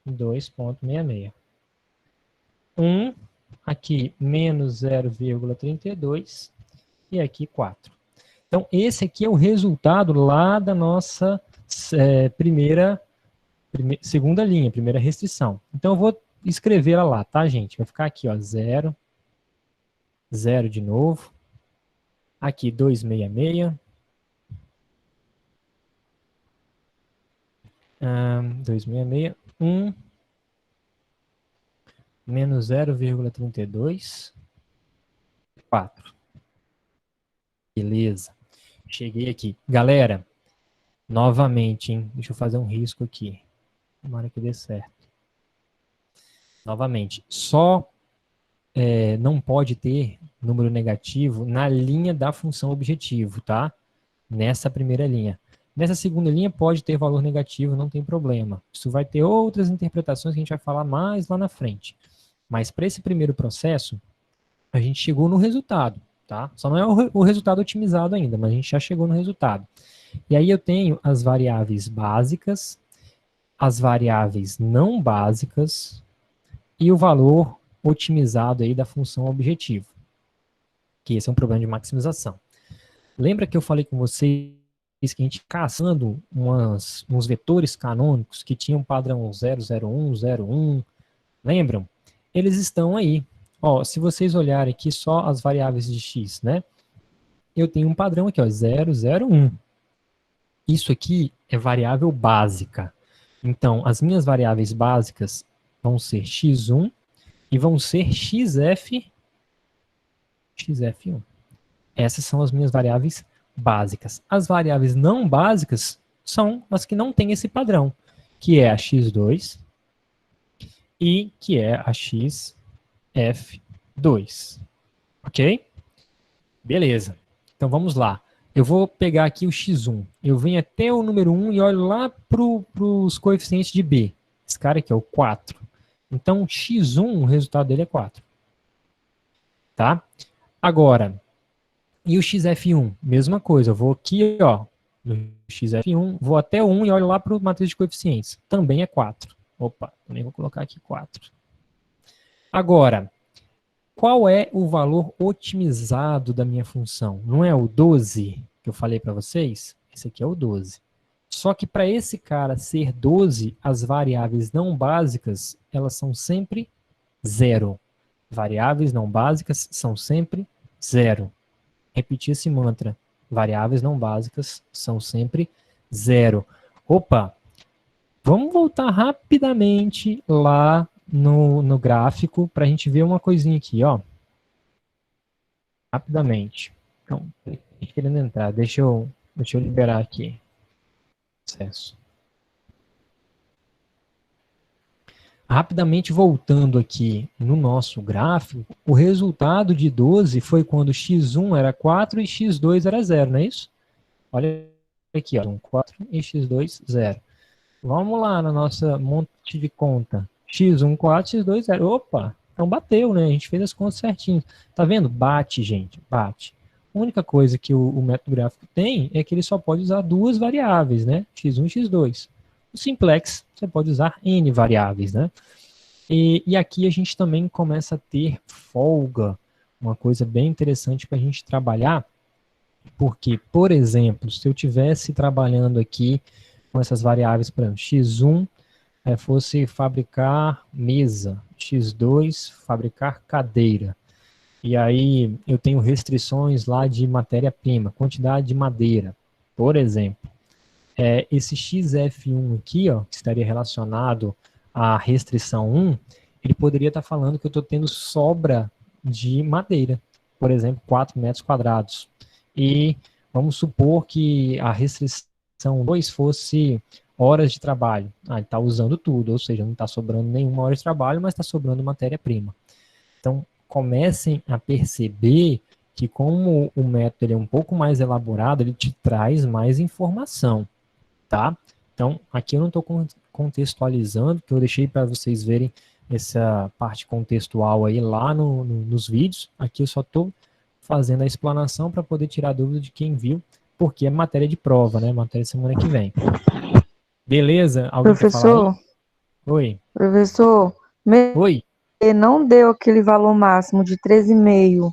2,66. 1, aqui menos 0,32 e aqui 4. Então, esse aqui é o resultado lá da nossa segunda linha, primeira restrição. Então, eu vou escrever ela lá, tá, gente? Vai ficar aqui, ó, 0, 0 de novo. Aqui, 266. 266. 1, menos 0,32, 4. Beleza. Cheguei aqui. Galera, novamente, hein? Deixa eu fazer um risco aqui. Tomara que dê certo. Novamente, só não pode ter número negativo na linha da função objetivo, tá? Nessa primeira linha. Nessa segunda linha pode ter valor negativo, não tem problema. Isso vai ter outras interpretações que a gente vai falar mais lá na frente. Mas para esse primeiro processo, a gente chegou no resultado, tá? Só não é o resultado otimizado ainda, mas a gente já chegou no resultado. E aí eu tenho as variáveis básicas, as variáveis não básicas e o valor otimizado aí da função objetivo, que esse é um problema de maximização. Lembra que eu falei com vocês que a gente caçando uns vetores canônicos que tinham padrão 001, 01, lembram? Eles estão aí. Ó, se vocês olharem aqui só as variáveis de x, né? Eu tenho um padrão aqui, ó, 001. Isso aqui é variável básica. Então, as minhas variáveis básicas vão ser x1 e vão ser xf1. Essas são as minhas variáveis básicas. As variáveis não básicas são as que não têm esse padrão, que é a x2 e que é a xf2. Ok? Beleza. Então vamos lá. Eu vou pegar aqui o x1. Eu venho até o número 1 e olho lá para os coeficientes de b. Esse cara aqui é o 4. Então x1, o resultado dele é 4. Tá? Agora, e o xf1? Mesma coisa. Eu vou aqui, ó, no xf1, vou até o 1 e olho lá para o matriz de coeficientes. Também é 4. Opa, também vou colocar aqui 4. Agora, qual é o valor otimizado da minha função? Não é o 12 que eu falei para vocês? Esse aqui é o 12. Só que para esse cara ser 12, as variáveis não básicas, elas são sempre 0. Variáveis não básicas são sempre 0. Repetir esse mantra. Variáveis não básicas são sempre 0. Opa! Vamos voltar rapidamente lá no gráfico para a gente ver uma coisinha aqui, ó. Rapidamente. Então, querendo entrar, deixa eu liberar aqui. processo. Rapidamente voltando aqui no nosso gráfico, o resultado de 12 foi quando x1 era 4 e x2 era 0, não é isso? Olha aqui, ó, 4 e x2, 0. Vamos lá na nossa monte de conta. x1, 4, x2, 0. Opa, então bateu, né? A gente fez as contas certinho. Tá vendo? Bate, gente, bate. A única coisa que o método gráfico tem é que ele só pode usar duas variáveis, né? x1 e x2. O simplex, você pode usar N variáveis, né? E aqui a gente também começa a ter folga, uma coisa bem interessante para a gente trabalhar, porque, por exemplo, se eu estivesse trabalhando aqui com essas variáveis, por exemplo, x1 fosse fabricar mesa, x2 fabricar cadeira, e aí eu tenho restrições lá de matéria-prima, quantidade de madeira, por exemplo. Esse xf1 aqui, ó, que estaria relacionado à restrição 1, ele poderia estar falando que eu estou tendo sobra de madeira, por exemplo, 4 metros quadrados. E vamos supor que a restrição 2 fosse horas de trabalho. Ele está usando tudo, ou seja, não está sobrando nenhuma hora de trabalho, mas está sobrando matéria-prima. Então, comecem a perceber que como o método ele é um pouco mais elaborado, ele te traz mais informação. Tá? Então, aqui eu não estou contextualizando, que eu deixei para vocês verem essa parte contextual aí lá nos vídeos. Aqui eu só estou fazendo a explanação para poder tirar a dúvida de quem viu, porque é matéria de prova, né? Matéria semana que vem. Beleza? Alguém quer falar aí? Oi. Professor, Oi. não deu aquele valor máximo de 13,5.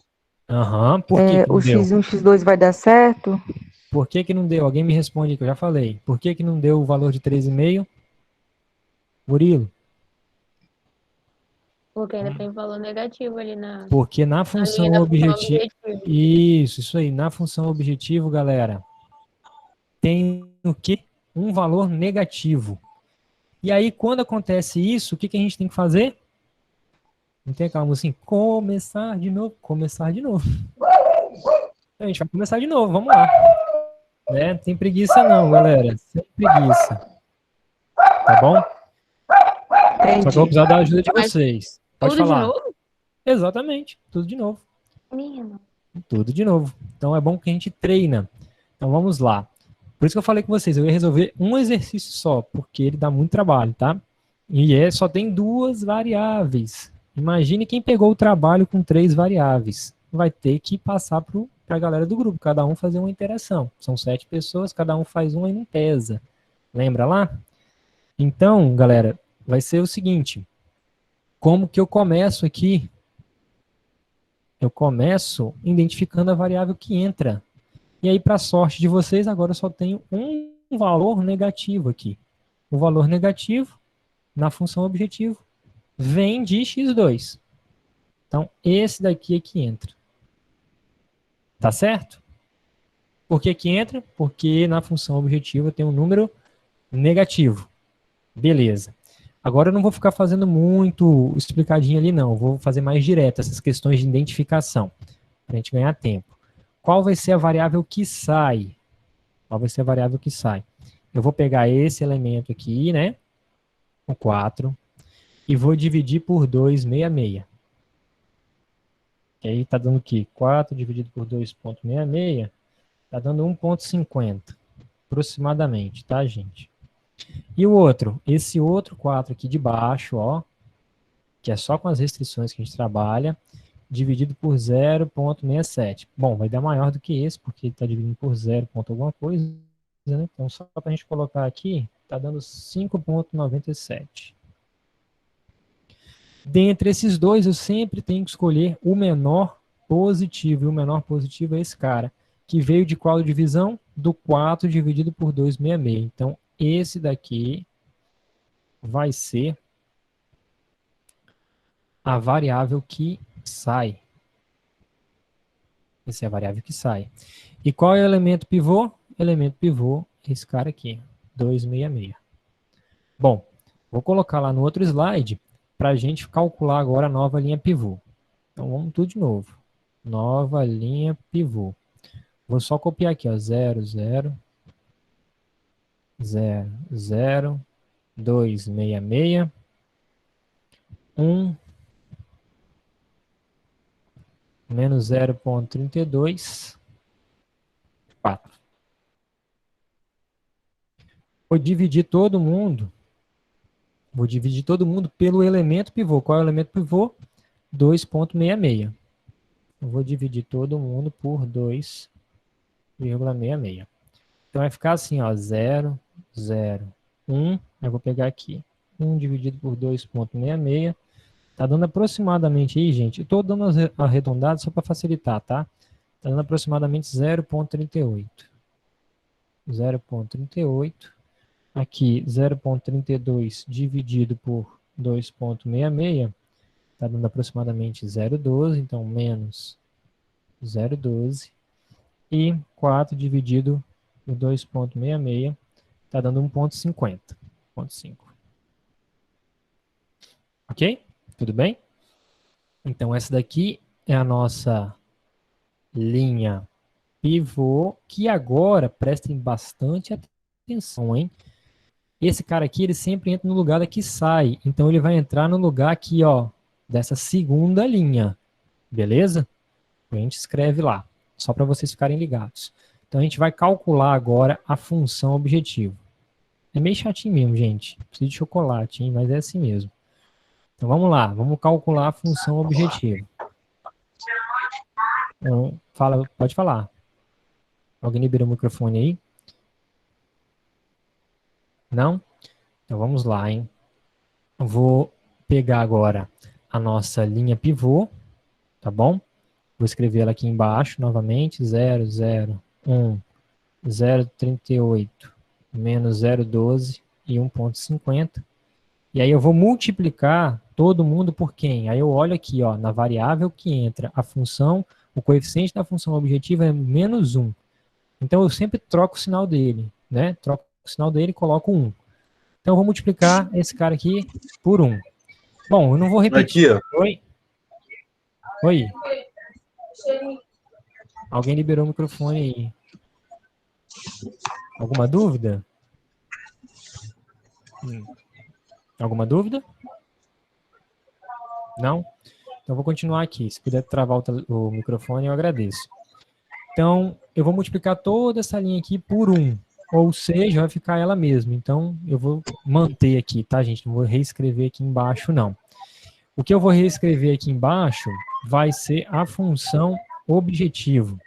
Aham, por que que O não deu? x1, x2 vai dar certo? Por que que não deu? Alguém me responde que eu já falei. Por que que não deu o valor de 13,5? Murilo? Porque ainda tem valor negativo ali na Porque na linha função da função objetivo... objetiva. Isso aí. Na função objetivo, galera, tem o quê? Um valor negativo. E aí, quando acontece isso, o que que a gente tem que fazer? Não tem aquela música assim, começar de novo, começar de novo. Então, a gente vai começar de novo, vamos lá. Né? Não tem preguiça não, galera. Sem preguiça. Tá bom? Só que eu vou precisar da ajuda de Mas vocês. Pode tudo de falar. novo? Exatamente, tudo de novo. Menino. Tudo de novo. Então é bom que a gente treina. Então vamos lá. Por isso que eu falei com vocês, eu ia resolver um exercício só, porque ele dá muito trabalho, tá? E só tem duas variáveis. Imagine quem pegou o trabalho com 3 variáveis. Vai ter que passar para a galera do grupo, cada um fazer uma interação. São 7 pessoas, cada um faz uma e não pesa. Lembra lá? Então, galera, vai ser o seguinte. Como que eu começo aqui? Eu começo identificando a variável que entra. E aí, para sorte de vocês, agora eu só tenho um valor negativo aqui. O valor negativo, na função objetivo, vem de x2. Então, esse daqui é que entra. Tá certo? Por que que entra? Porque na função objetiva tem um número negativo. Beleza. Agora eu não vou ficar fazendo muito explicadinho ali, não. Eu vou fazer mais direto essas questões de identificação, para a gente ganhar tempo. Qual vai ser a variável que sai? Qual vai ser a variável que sai? Eu vou pegar esse elemento aqui, né? O 4. E vou dividir por 2,66. E aí está dando o quê? 4 dividido por 2,66 está dando 1,50 aproximadamente, tá, gente? E o outro? Esse outro 4 aqui de baixo, ó, que é só com as restrições que a gente trabalha, dividido por 0,67. Bom, vai dar maior do que esse, porque está dividindo por 0, alguma coisa, né? Então, só para a gente colocar aqui, está dando 5,97. Dentre esses dois, eu sempre tenho que escolher o menor positivo. E o menor positivo é esse cara, que veio de qual divisão? Do 4 dividido por 2,66. Então, esse daqui vai ser a variável que sai. Essa é a variável que sai. E qual é o elemento pivô? Elemento pivô é esse cara aqui, 266. Bom, vou colocar lá no outro slide para a gente calcular agora a nova linha pivô. Então vamos tudo de novo. Nova linha pivô. Vou só copiar aqui, ó, 0, 0, 0, 0, 2, 6, 6, 1, menos 0,32, 4. Vou dividir todo mundo pelo elemento pivô. Qual é o elemento pivô? 2,66. Eu vou dividir todo mundo por 2,66. Então vai ficar assim, ó, 0, 0, 1. Eu vou pegar aqui 1 dividido por 2,66. Tá dando aproximadamente aí, gente. Eu tô dando arredondado só para facilitar, tá? Tá dando aproximadamente 0,38. 0,38. Aqui, 0,32 dividido por 2,66. Tá dando aproximadamente 0,12. Então, menos 0,12. E 4 dividido por 2,66. Tá dando 1,50. 1,5. Ok? Tudo bem? Então, essa daqui é a nossa linha pivô, que agora, prestem bastante atenção, hein? Esse cara aqui, ele sempre entra no lugar da que sai. Então, ele vai entrar no lugar aqui, ó, dessa segunda linha. Beleza? A gente escreve lá, só para vocês ficarem ligados. Então, a gente vai calcular agora a função objetivo. É meio chatinho mesmo, gente. Preciso de chocolate, hein? Mas é assim mesmo. Então, vamos lá. Vamos calcular a função objetivo. Então, pode falar. Alguém liberou o microfone aí? Não? Então, vamos lá, hein? Eu vou pegar agora a nossa linha pivô, tá bom? Vou escrever ela aqui embaixo, novamente. 0, 0, 1, 0,38, menos 0,12 e 1,50. E aí eu vou multiplicar todo mundo por quem? Aí eu olho aqui, ó, na variável que entra a função, o coeficiente da função objetiva é menos 1. Então eu sempre troco o sinal dele, né? Troco o sinal dele e coloco 1. Então eu vou multiplicar esse cara aqui por 1. Bom, eu não vou repetir. Aqui, ó. Oi? Oi? Alguém liberou o microfone aí. Alguma dúvida? Alguma dúvida? Não? Então, eu vou continuar aqui. Se puder travar o microfone, eu agradeço. Então, eu vou multiplicar toda essa linha aqui por 1. Ou seja, vai ficar ela mesma. Então, eu vou manter aqui, tá, gente? Não vou reescrever aqui embaixo, não. O que eu vou reescrever aqui embaixo vai ser a função objetivo,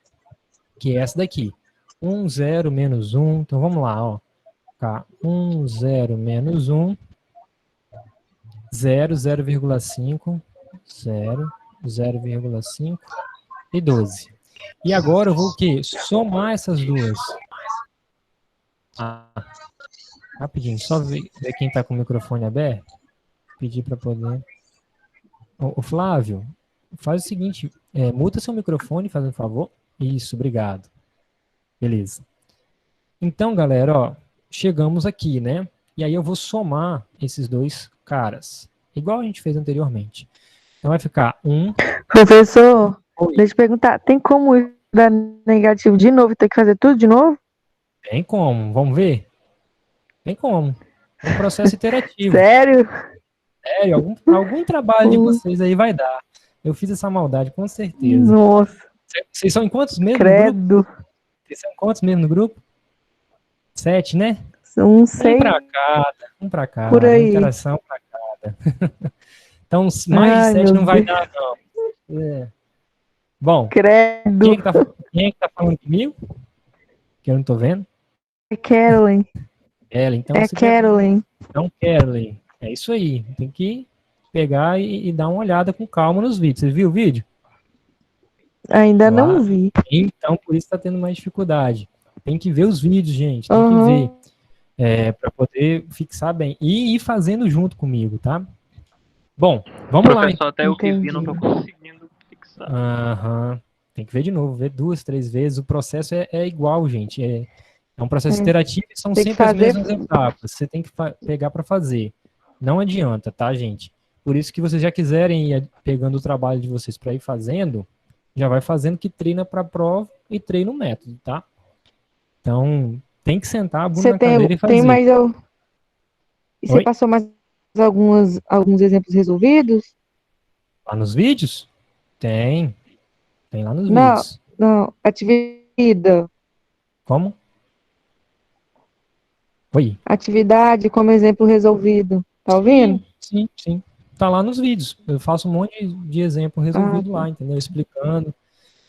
que é essa daqui. 1, 0, menos 1. Então, vamos lá, ó. Tá. 1, 0, menos 1. 0, 0,5, 0, 0,5 e 12. E agora eu vou o quê? Somar essas duas. Rapidinho, só ver quem está com o microfone aberto. Pedir para poder... O Flávio, faz o seguinte, muta seu microfone, faz um favor. Isso, obrigado. Beleza. Então, galera, ó, chegamos aqui, né? E aí eu vou somar esses dois caras, igual a gente fez anteriormente. Então vai ficar 1. Professor, Oi. deixa eu perguntar, tem como dar negativo de novo e ter que fazer tudo de novo? Tem como, vamos ver? Tem como. É um processo iterativo. Sério? Sério, algum trabalho de vocês aí vai dar. Eu fiz essa maldade, com certeza. Nossa, Vocês são em quantos mesmo no grupo? credo. Vocês são em quantos mesmo no grupo? 7, né? Não sei. Um pra cada. Por aí. Uma interação pra cada. Então, mais Ai, de 7 meu não vai Deus. dar, não. É. Bom, Credo. quem é que tá falando comigo? Que eu não tô vendo? É Carolyn. Ela, então. É Carolyn. Então, Carolyn. É isso aí. Tem que pegar e dar uma olhada com calma nos vídeos. Você viu o vídeo? Ainda não vi. Então, por isso está tendo mais dificuldade. Tem que ver os vídeos, gente. Tem Uhum. que ver. Para poder fixar bem. E ir fazendo junto comigo, tá? Bom, vamos lá. Professor, até eu que vi, Entendi. não tô conseguindo fixar. Aham. Tem que ver de novo, ver 2, 3 vezes. O processo é igual, gente. É um processo interativo e são Tem que sempre as fazer- mesmas etapas. Você tem que pegar para fazer. Não adianta, tá, gente? Por isso que vocês já quiserem ir pegando o trabalho de vocês para ir fazendo, já vai fazendo que treina para a prova e treina o método, tá? Então, Tem que sentar a bunda Você na cadeira e tem fazer. mais. E você Oi? passou mais alguns exemplos resolvidos? Lá nos vídeos? Tem. Tem lá nos Não, vídeos. não. Atividade. Como? Oi. Atividade como exemplo resolvido. Tá ouvindo? Sim, sim, sim. Tá lá nos vídeos. Eu faço um monte de exemplo Ah, resolvido tá. lá, entendeu? Explicando.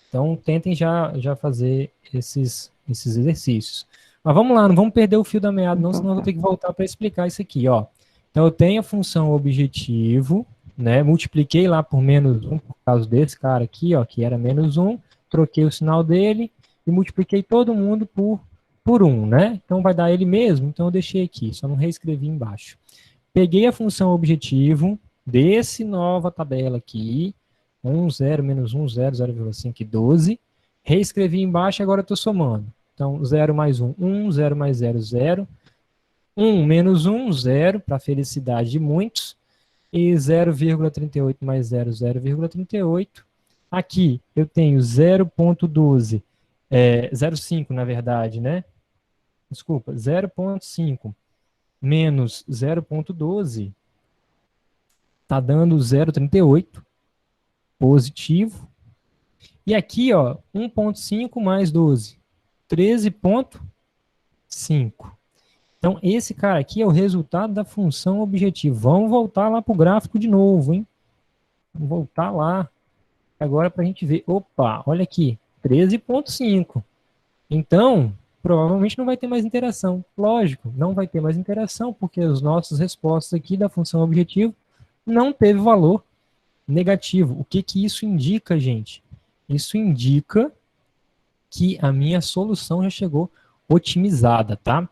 Então, tentem já fazer esses exercícios. Mas vamos lá, não vamos perder o fio da meada, não, Então senão eu vou tá. ter que voltar para explicar isso aqui, ó. Então, eu tenho a função objetivo, né? Multipliquei lá por menos um, por causa desse cara aqui, ó, que era menos um, troquei o sinal dele e multipliquei todo mundo por um, né? Então, vai dar ele mesmo, então eu deixei aqui, só não reescrevi embaixo. Peguei a função objetivo desse nova tabela aqui, 1, 0, menos 1, 0, 0,5 e 12. Reescrevi embaixo e agora estou somando. Então, 0 mais 1, 1, 0 mais 0, 0. 1 menos 1, 0, para felicidade de muitos. E 0,38 mais 0, 0,38. Aqui eu tenho 0,12, 0,5 na verdade, né? Desculpa, 0,5 menos 0,12 está dando 0,38 positivo. E aqui, ó, 1,5 mais 12, 13,5. Então, esse cara aqui é o resultado da função objetivo. Vamos voltar lá para o gráfico de novo, hein? Vamos voltar lá agora para a gente ver. Opa, olha aqui, 13,5. Então, provavelmente não vai ter mais interação. Lógico, não vai ter mais interação, porque as nossas respostas aqui da função objetivo não teve valor negativo. O que que isso indica, gente? Isso indica que a minha solução já chegou otimizada, tá?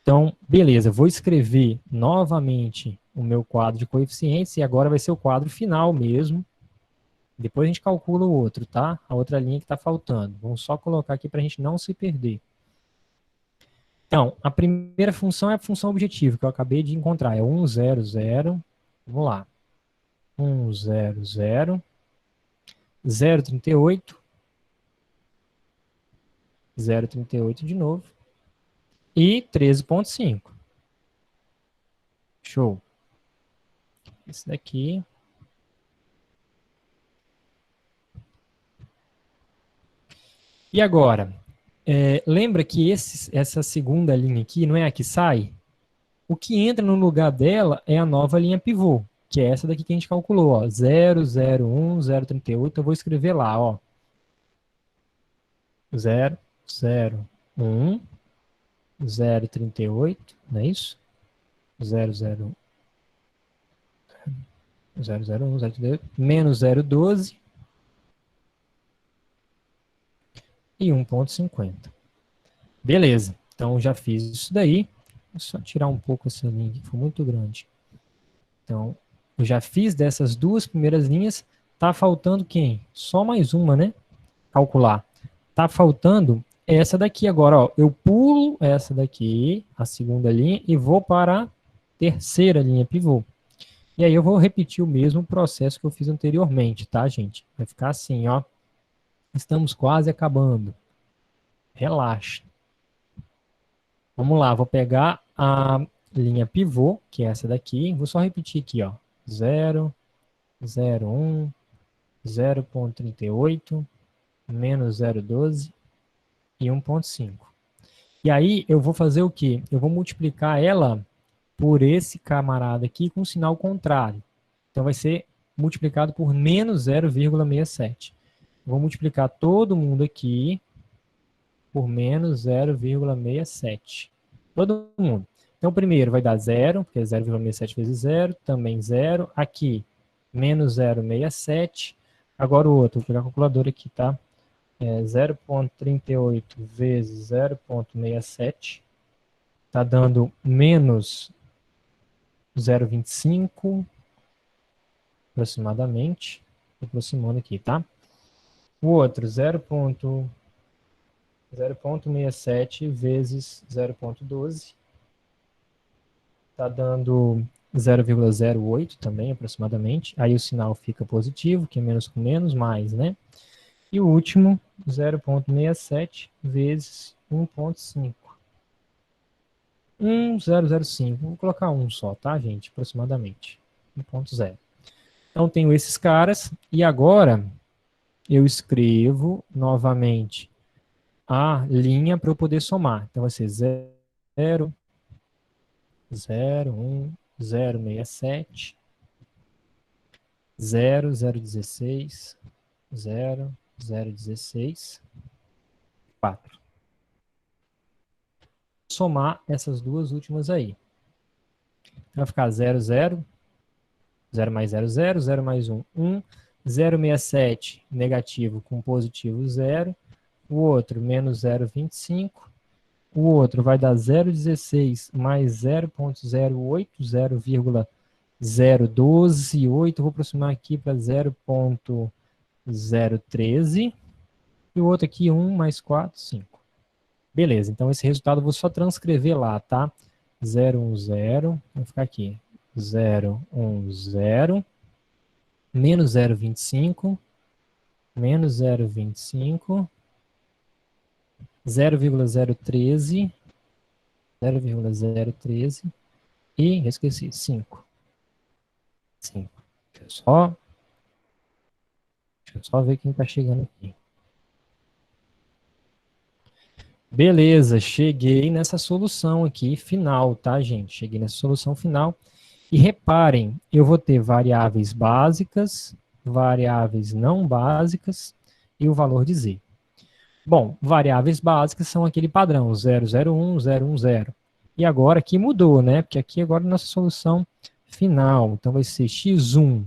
Então, beleza, vou escrever novamente o meu quadro de coeficientes e agora vai ser o quadro final mesmo. Depois a gente calcula o outro, tá? A outra linha que está faltando. Vamos só colocar aqui para a gente não se perder. Então, a primeira função é a função objetivo, que eu acabei de encontrar. É 1, 0, 0. Vamos lá. 1, 0, 0. 0,38. 0,38 de novo. E 13,5. Show. Esse daqui. E agora? Lembra que essa segunda linha aqui não é a que sai? O que entra no lugar dela é a nova linha pivô, que é essa daqui que a gente calculou, ó, 0, 0, 1, 0,38. Eu vou escrever lá, ó. 0, 0, 1, 0,38, não é isso? 0, 0, 0, 0, 1, 0,38, menos 0,12 e 1,50. Beleza, então já fiz isso daí. Vou só tirar um pouco essa linha que foi muito grande. Então, eu já fiz dessas duas primeiras linhas. Tá faltando quem? Só mais uma, né? Calcular. Tá faltando essa daqui agora, ó. Eu pulo essa daqui, a segunda linha, e vou para a terceira linha pivô. E aí eu vou repetir o mesmo processo que eu fiz anteriormente, tá, gente? Vai ficar assim, ó. Estamos quase acabando. Relaxa. Vamos lá, vou pegar a linha pivô, que é essa daqui. Vou só repetir aqui, ó. 0, 0, 1, 0,38, menos 0,12 e 1,5. E aí eu vou fazer o quê? Eu vou multiplicar ela por esse camarada aqui com sinal contrário. Então vai ser multiplicado por menos 0,67. Vou multiplicar todo mundo aqui por menos 0,67. Todo mundo. Então, primeiro vai dar 0, porque é 0,67 vezes 0, também 0. Aqui, menos 0,67. Agora o outro, vou pegar a calculadora aqui, tá? 0,38 vezes 0,67. Está dando menos 0,25, aproximadamente. Aproximando aqui, tá? O outro, 0,67 vezes 0,12. Está dando 0,08 também, aproximadamente. Aí o sinal fica positivo, que é menos com menos, mais, né? E o último, 0,67 vezes 1,5. 1,005. Vou colocar 1 só, tá, gente? Aproximadamente. 1,0. Então, tenho esses caras. E agora, eu escrevo novamente a linha para eu poder somar. Então, vai ser 0, 0, 1, 067, 0, 016, 0, 016, 4. Somar essas duas últimas aí. Então, vai ficar 0, 0, 0 mais 0, 0, 0 mais 1, 1, 067 negativo com positivo 0, o outro menos 0,25, o outro vai dar 0,16 mais 0,080, 0,012, 8, vou aproximar aqui para 0,013, e o outro aqui 1 mais 4, 5. Beleza, então esse resultado eu vou só transcrever lá, tá? 010, vai ficar aqui, 010, menos 0,25, menos 0,25, 0,013, 0,013 e, esqueci, 5. 5. Deixa eu só ver quem está chegando aqui. Beleza, cheguei nessa solução aqui final, tá, gente? Cheguei nessa solução final. E reparem, eu vou ter variáveis básicas, variáveis não básicas e o valor de z. Bom, variáveis básicas são aquele padrão, 001, 010. E agora aqui mudou, né? Porque aqui agora é a nossa solução final. Então vai ser x1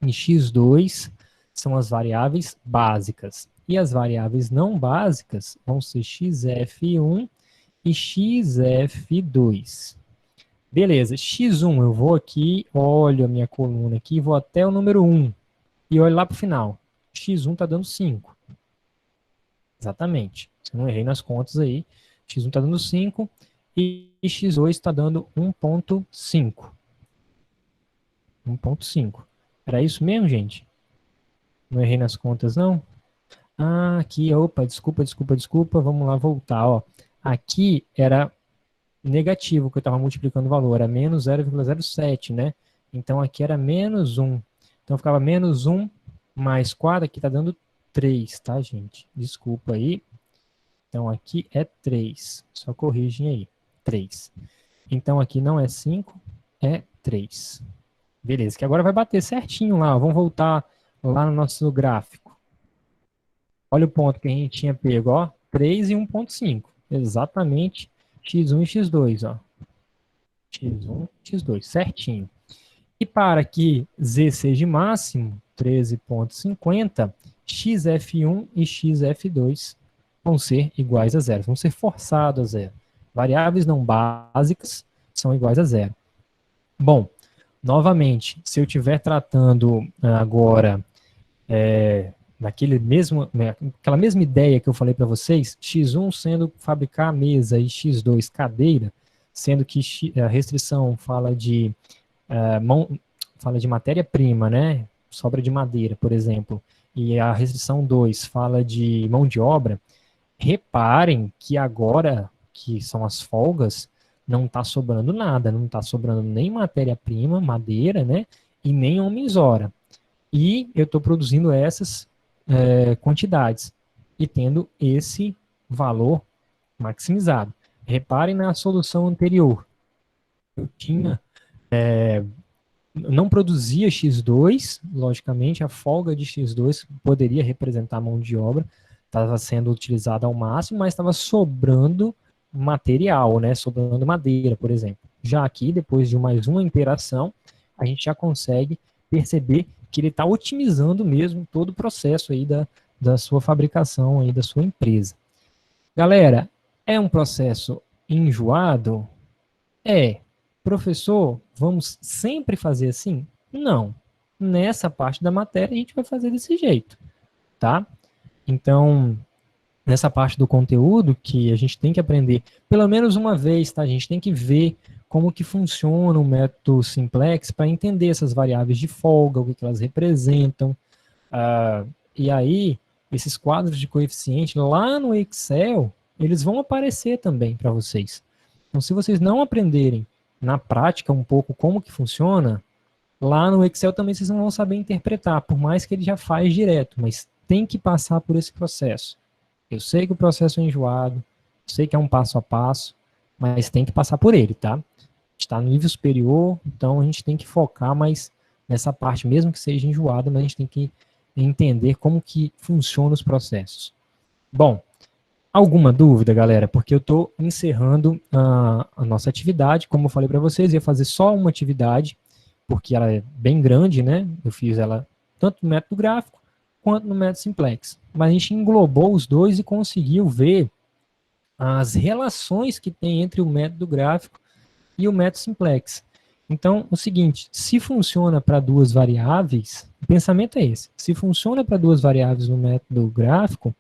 e x2 são as variáveis básicas. E as variáveis não básicas vão ser xf1 e xf2. Beleza, x1 eu vou aqui, olho a minha coluna aqui, vou até o número 1 e olho lá para o final. x1 está dando 5. Exatamente, eu não errei nas contas aí. x1 está dando 5 e x2 está dando 1,5. 1,5. Era isso mesmo, gente? Não errei nas contas, não? Ah, aqui, opa, desculpa. Vamos lá voltar, ó. Aqui era negativo que eu estava multiplicando o valor, era menos 0,07, né? Então aqui era menos 1. Então ficava menos 1 mais 4, aqui está dando 3, tá, gente? Desculpa aí. Então aqui é 3. Só corrigem aí. 3. Então aqui não é 5, é 3. Beleza, que agora vai bater certinho lá. Ó. Vamos voltar lá no nosso gráfico. Olha o ponto que a gente tinha pego, ó. 3 e 1,5. Exatamente x1 e x2, ó. x1 e x2, certinho. E para que z seja máximo, 13,50, xf1 e xf2 vão ser iguais a zero, vão ser forçados a zero. Variáveis não básicas são iguais a zero. Bom, novamente, se eu estiver tratando agora aquela mesma ideia que eu falei para vocês, x1 sendo fabricar a mesa e x2 cadeira, sendo que a restrição fala de matéria-prima, né? Sobra de madeira, por exemplo, e a restrição 2 fala de mão de obra. Reparem que agora, que são as folgas, não está sobrando nada, não está sobrando nem matéria-prima, madeira, né? E nem homens-hora. E eu estou produzindo essas quantidades e tendo esse valor maximizado. Reparem na solução anterior. Eu tinha, não produzia x2, logicamente a folga de x2 poderia representar a mão de obra, estava sendo utilizada ao máximo, mas estava sobrando material, né? Sobrando madeira, por exemplo. Já aqui, depois de mais uma interação, a gente já consegue perceber que ele está otimizando mesmo todo o processo aí da sua fabricação, aí da sua empresa. Galera, é um processo enjoado? Professor, vamos sempre fazer assim? Não. Nessa parte da matéria a gente vai fazer desse jeito, tá? Então, nessa parte do conteúdo que a gente tem que aprender pelo menos uma vez, tá? A gente tem que ver como que funciona o método simplex para entender essas variáveis de folga, o que elas representam. E aí, esses quadros de coeficiente lá no Excel, eles vão aparecer também para vocês. Então, se vocês não aprenderem na prática um pouco como que funciona, lá no Excel também vocês não vão saber interpretar, por mais que ele já faz direto, mas tem que passar por esse processo. Eu sei que o processo é enjoado, sei que é um passo a passo, mas tem que passar por ele, tá? Está no nível superior, então a gente tem que focar mais nessa parte, mesmo que seja enjoada, mas a gente tem que entender como que funcionam os processos. Bom, alguma dúvida, galera? Porque eu estou encerrando a nossa atividade, como eu falei para vocês, ia fazer só uma atividade, porque ela é bem grande, né? Eu fiz ela tanto no método gráfico, quanto no método simplex. Mas a gente englobou os dois e conseguiu ver as relações que tem entre o método gráfico e o método simplex. Então, o seguinte, se funciona para duas variáveis, o pensamento é esse, se funciona para duas variáveis no método gráfico,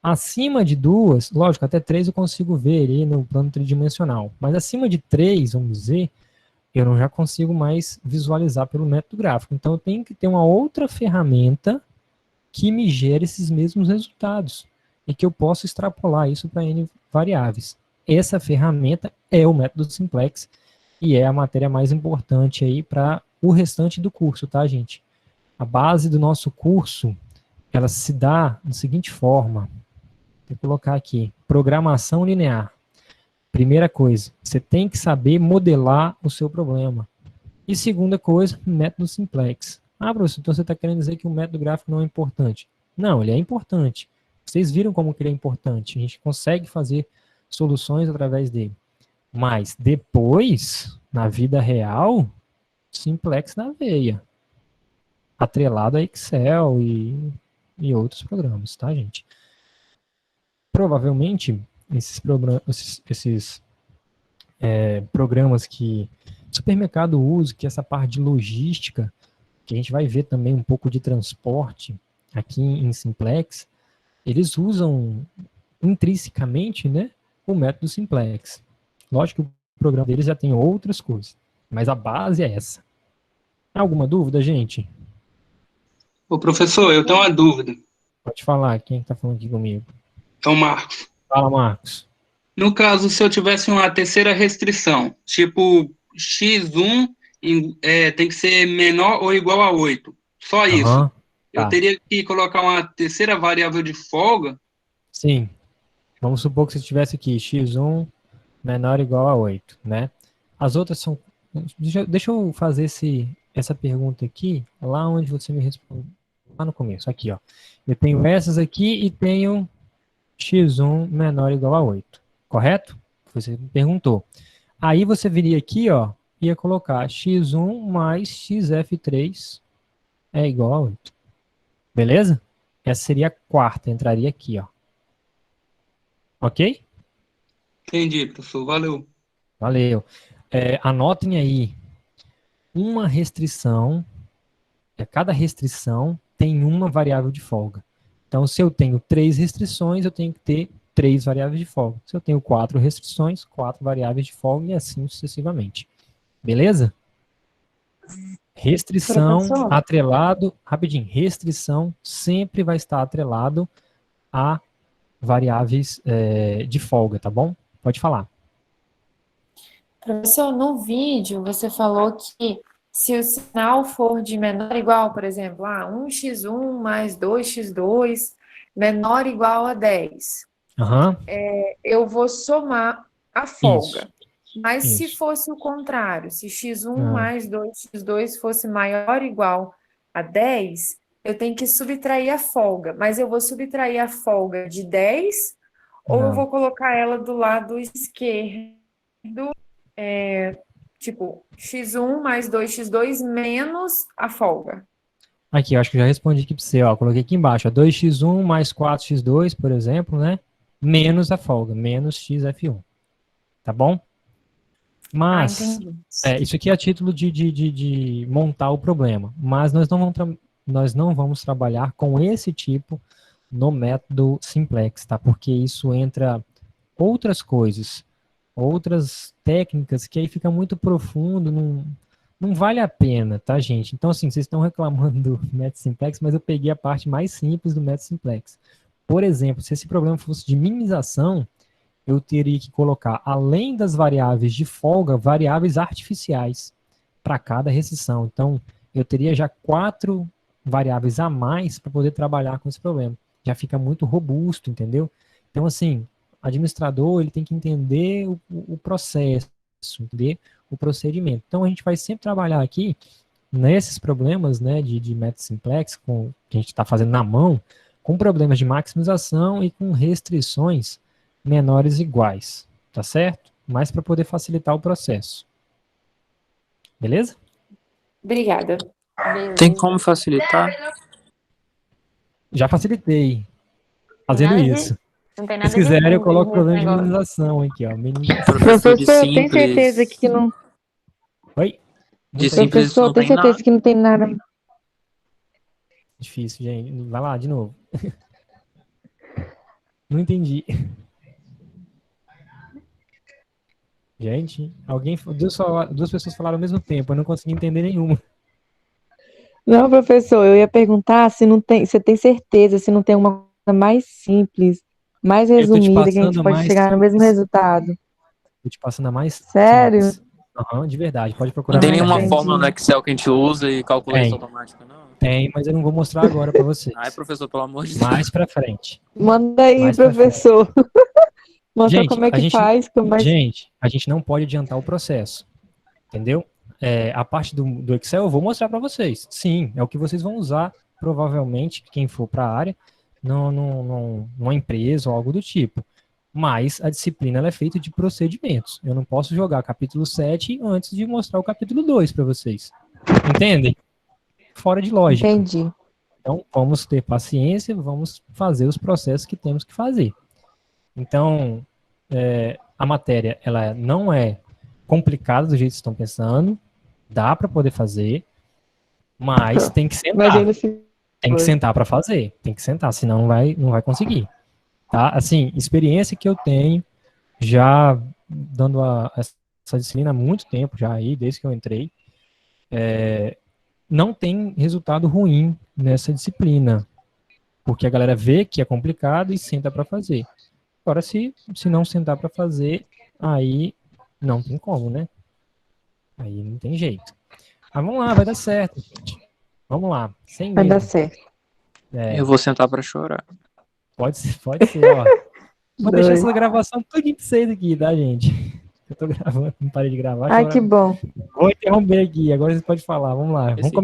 acima de duas, lógico, até três eu consigo ver ali no plano tridimensional, mas acima de três, vamos dizer, eu não já consigo mais visualizar pelo método gráfico. Então, eu tenho que ter uma outra ferramenta que me gere esses mesmos resultados e que eu possa extrapolar isso para N variáveis. Essa ferramenta é o método simplex e é a matéria mais importante aí para o restante do curso, tá, gente? A base do nosso curso, ela se dá da seguinte forma. Vou colocar aqui, programação linear. Primeira coisa, você tem que saber modelar o seu problema. E segunda coisa, método simplex. Ah, professor, então você está querendo dizer que o método gráfico não é importante? Não, ele é importante. Vocês viram como que ele é importante. A gente consegue fazer soluções através dele. Mas depois, na vida real, simplex na veia. Atrelado a Excel e outros programas, tá, gente? Provavelmente, esses programas que o supermercado usa, que essa parte de logística, que a gente vai ver também um pouco de transporte aqui em simplex, eles usam intrinsecamente, né, o método simplex. Lógico que o programa deles já tem outras coisas, mas a base é essa. Alguma dúvida, gente? Ô, professor, eu tenho uma dúvida. Pode falar, quem está falando aqui comigo? É o Marcos. Fala, Marcos. No caso, se eu tivesse uma terceira restrição, tipo x1 tem que ser menor ou igual a 8, só isso. Tá. Eu teria que colocar uma terceira variável de folga? Sim. Vamos supor que você tivesse aqui x1 menor ou igual a 8, né? As outras são... Deixa eu fazer essa pergunta aqui, lá onde você me respondeu, lá no começo, aqui, ó. Eu tenho essas aqui e tenho x1 menor ou igual a 8, correto? Você me perguntou. Aí você viria aqui, ó, ia colocar x1 mais xf3 é igual a 8. Beleza? Essa seria a quarta, entraria aqui, ó. Ok? Entendi, professor. Valeu. Valeu. Anotem aí. Uma restrição, cada restrição tem uma variável de folga. Então, se eu tenho 3 restrições, eu tenho que ter 3 variáveis de folga. Se eu tenho 4 restrições, 4 variáveis de folga e assim sucessivamente. Beleza? Restrição Professor? atrelado, rapidinho, restrição sempre vai estar atrelado a variáveis de folga, tá bom? Pode falar. Professor, no vídeo você falou que se o sinal for de menor ou igual, por exemplo, 1x1 mais 2x2 menor ou igual a 10, Aham. eu vou somar a folga. Mas se isso. fosse o contrário, se x1 mais 2x2 fosse maior ou igual a 10, eu tenho que subtrair a folga. Mas eu vou subtrair a folga de 10 ou eu Não. vou colocar ela do lado esquerdo, tipo, x1 mais 2x2 menos a folga. Aqui, eu acho que eu já respondi aqui para você, ó. Coloquei aqui embaixo, ó, 2x1 mais 4x2, por exemplo, né? Menos a folga, menos xf1. Tá bom? Mas, entendi. isso aqui é a título de montar o problema. Mas nós não vamos trabalhar com esse tipo no método simplex, tá? Porque isso entra outras coisas, outras técnicas que aí fica muito profundo, não vale a pena, tá, gente? Então, assim, vocês estão reclamando do método simplex, mas eu peguei a parte mais simples do método simplex. Por exemplo, se esse problema fosse de minimização, eu teria que colocar, além das variáveis de folga, variáveis artificiais para cada restrição. Então, eu teria já 4 variáveis a mais para poder trabalhar com esse problema. Já fica muito robusto, entendeu? Então, assim, o administrador ele tem que entender o processo, entender o procedimento. Então, a gente vai sempre trabalhar aqui nesses problemas, né, de método simplex, que a gente está fazendo na mão, com problemas de maximização e com restrições menores iguais, tá certo? Mas para poder facilitar o processo. Beleza? Obrigada. Tem como facilitar? Já facilitei fazendo Nada de- isso. Não tem Se nada vocês quiserem, eu simples coloco nesse problema de negócio. minimização aqui, ó. Professor de Professor, tem simples. certeza que não. Oi? De Não tem. simples Professor, não tem tem certeza nada. que não tem nada. Difícil, gente. Vai lá, de novo. Não entendi. Gente, duas pessoas falaram ao mesmo tempo, eu não consegui entender nenhuma. Não, professor, eu ia perguntar se não tem, você tem certeza se não tem uma coisa mais simples, mais Eu tô te resumida, que a gente passando pode mais chegar no mesmo simples. resultado. Tô te passando a mais Sério? simples. Aham, de verdade, pode procurar Não tem na nenhuma internet. fórmula no Excel que a gente usa e calcula isso Tem. automático, não? Tem, mas eu não vou mostrar agora para vocês. Ai, professor, pelo amor de Deus. Mais pra frente. Manda aí, Mais pra professor. Mostra Gente, como é a que gente- faz. Gente, a gente não pode adiantar o processo, entendeu? A parte do Excel eu vou mostrar para vocês. Sim, é o que vocês vão usar, provavelmente, quem for para a área, numa empresa ou algo do tipo. Mas a disciplina ela é feita de procedimentos. Eu não posso jogar capítulo 7 antes de mostrar o capítulo 2 para vocês. Entendem? Fora de lógica. Entendi. Então, vamos ter paciência, vamos fazer os processos que temos que fazer. Então, a matéria, ela não é complicada do jeito que vocês estão pensando, dá para poder fazer, mas tem que sentar. Imagina se. Tem que sentar para fazer, tem que sentar, senão não vai conseguir. Tá? Assim, experiência que eu tenho, já dando essa disciplina há muito tempo, já aí, desde que eu entrei, não tem resultado ruim nessa disciplina, porque a galera vê que é complicado e senta para fazer. Agora, se não sentar para fazer, aí não tem como, né? Aí não tem jeito. Mas vamos lá, vai dar certo, gente. Vamos lá, sem Vai medo. dar certo. Eu vou sentar pra chorar. Pode ser, ó. Vou deixar essa gravação tudo pra vocês aqui, tá, gente? Eu tô gravando, não parei de gravar. Ai, que bom. Vou interromper aqui, agora vocês podem falar, vamos lá. Vamos começar.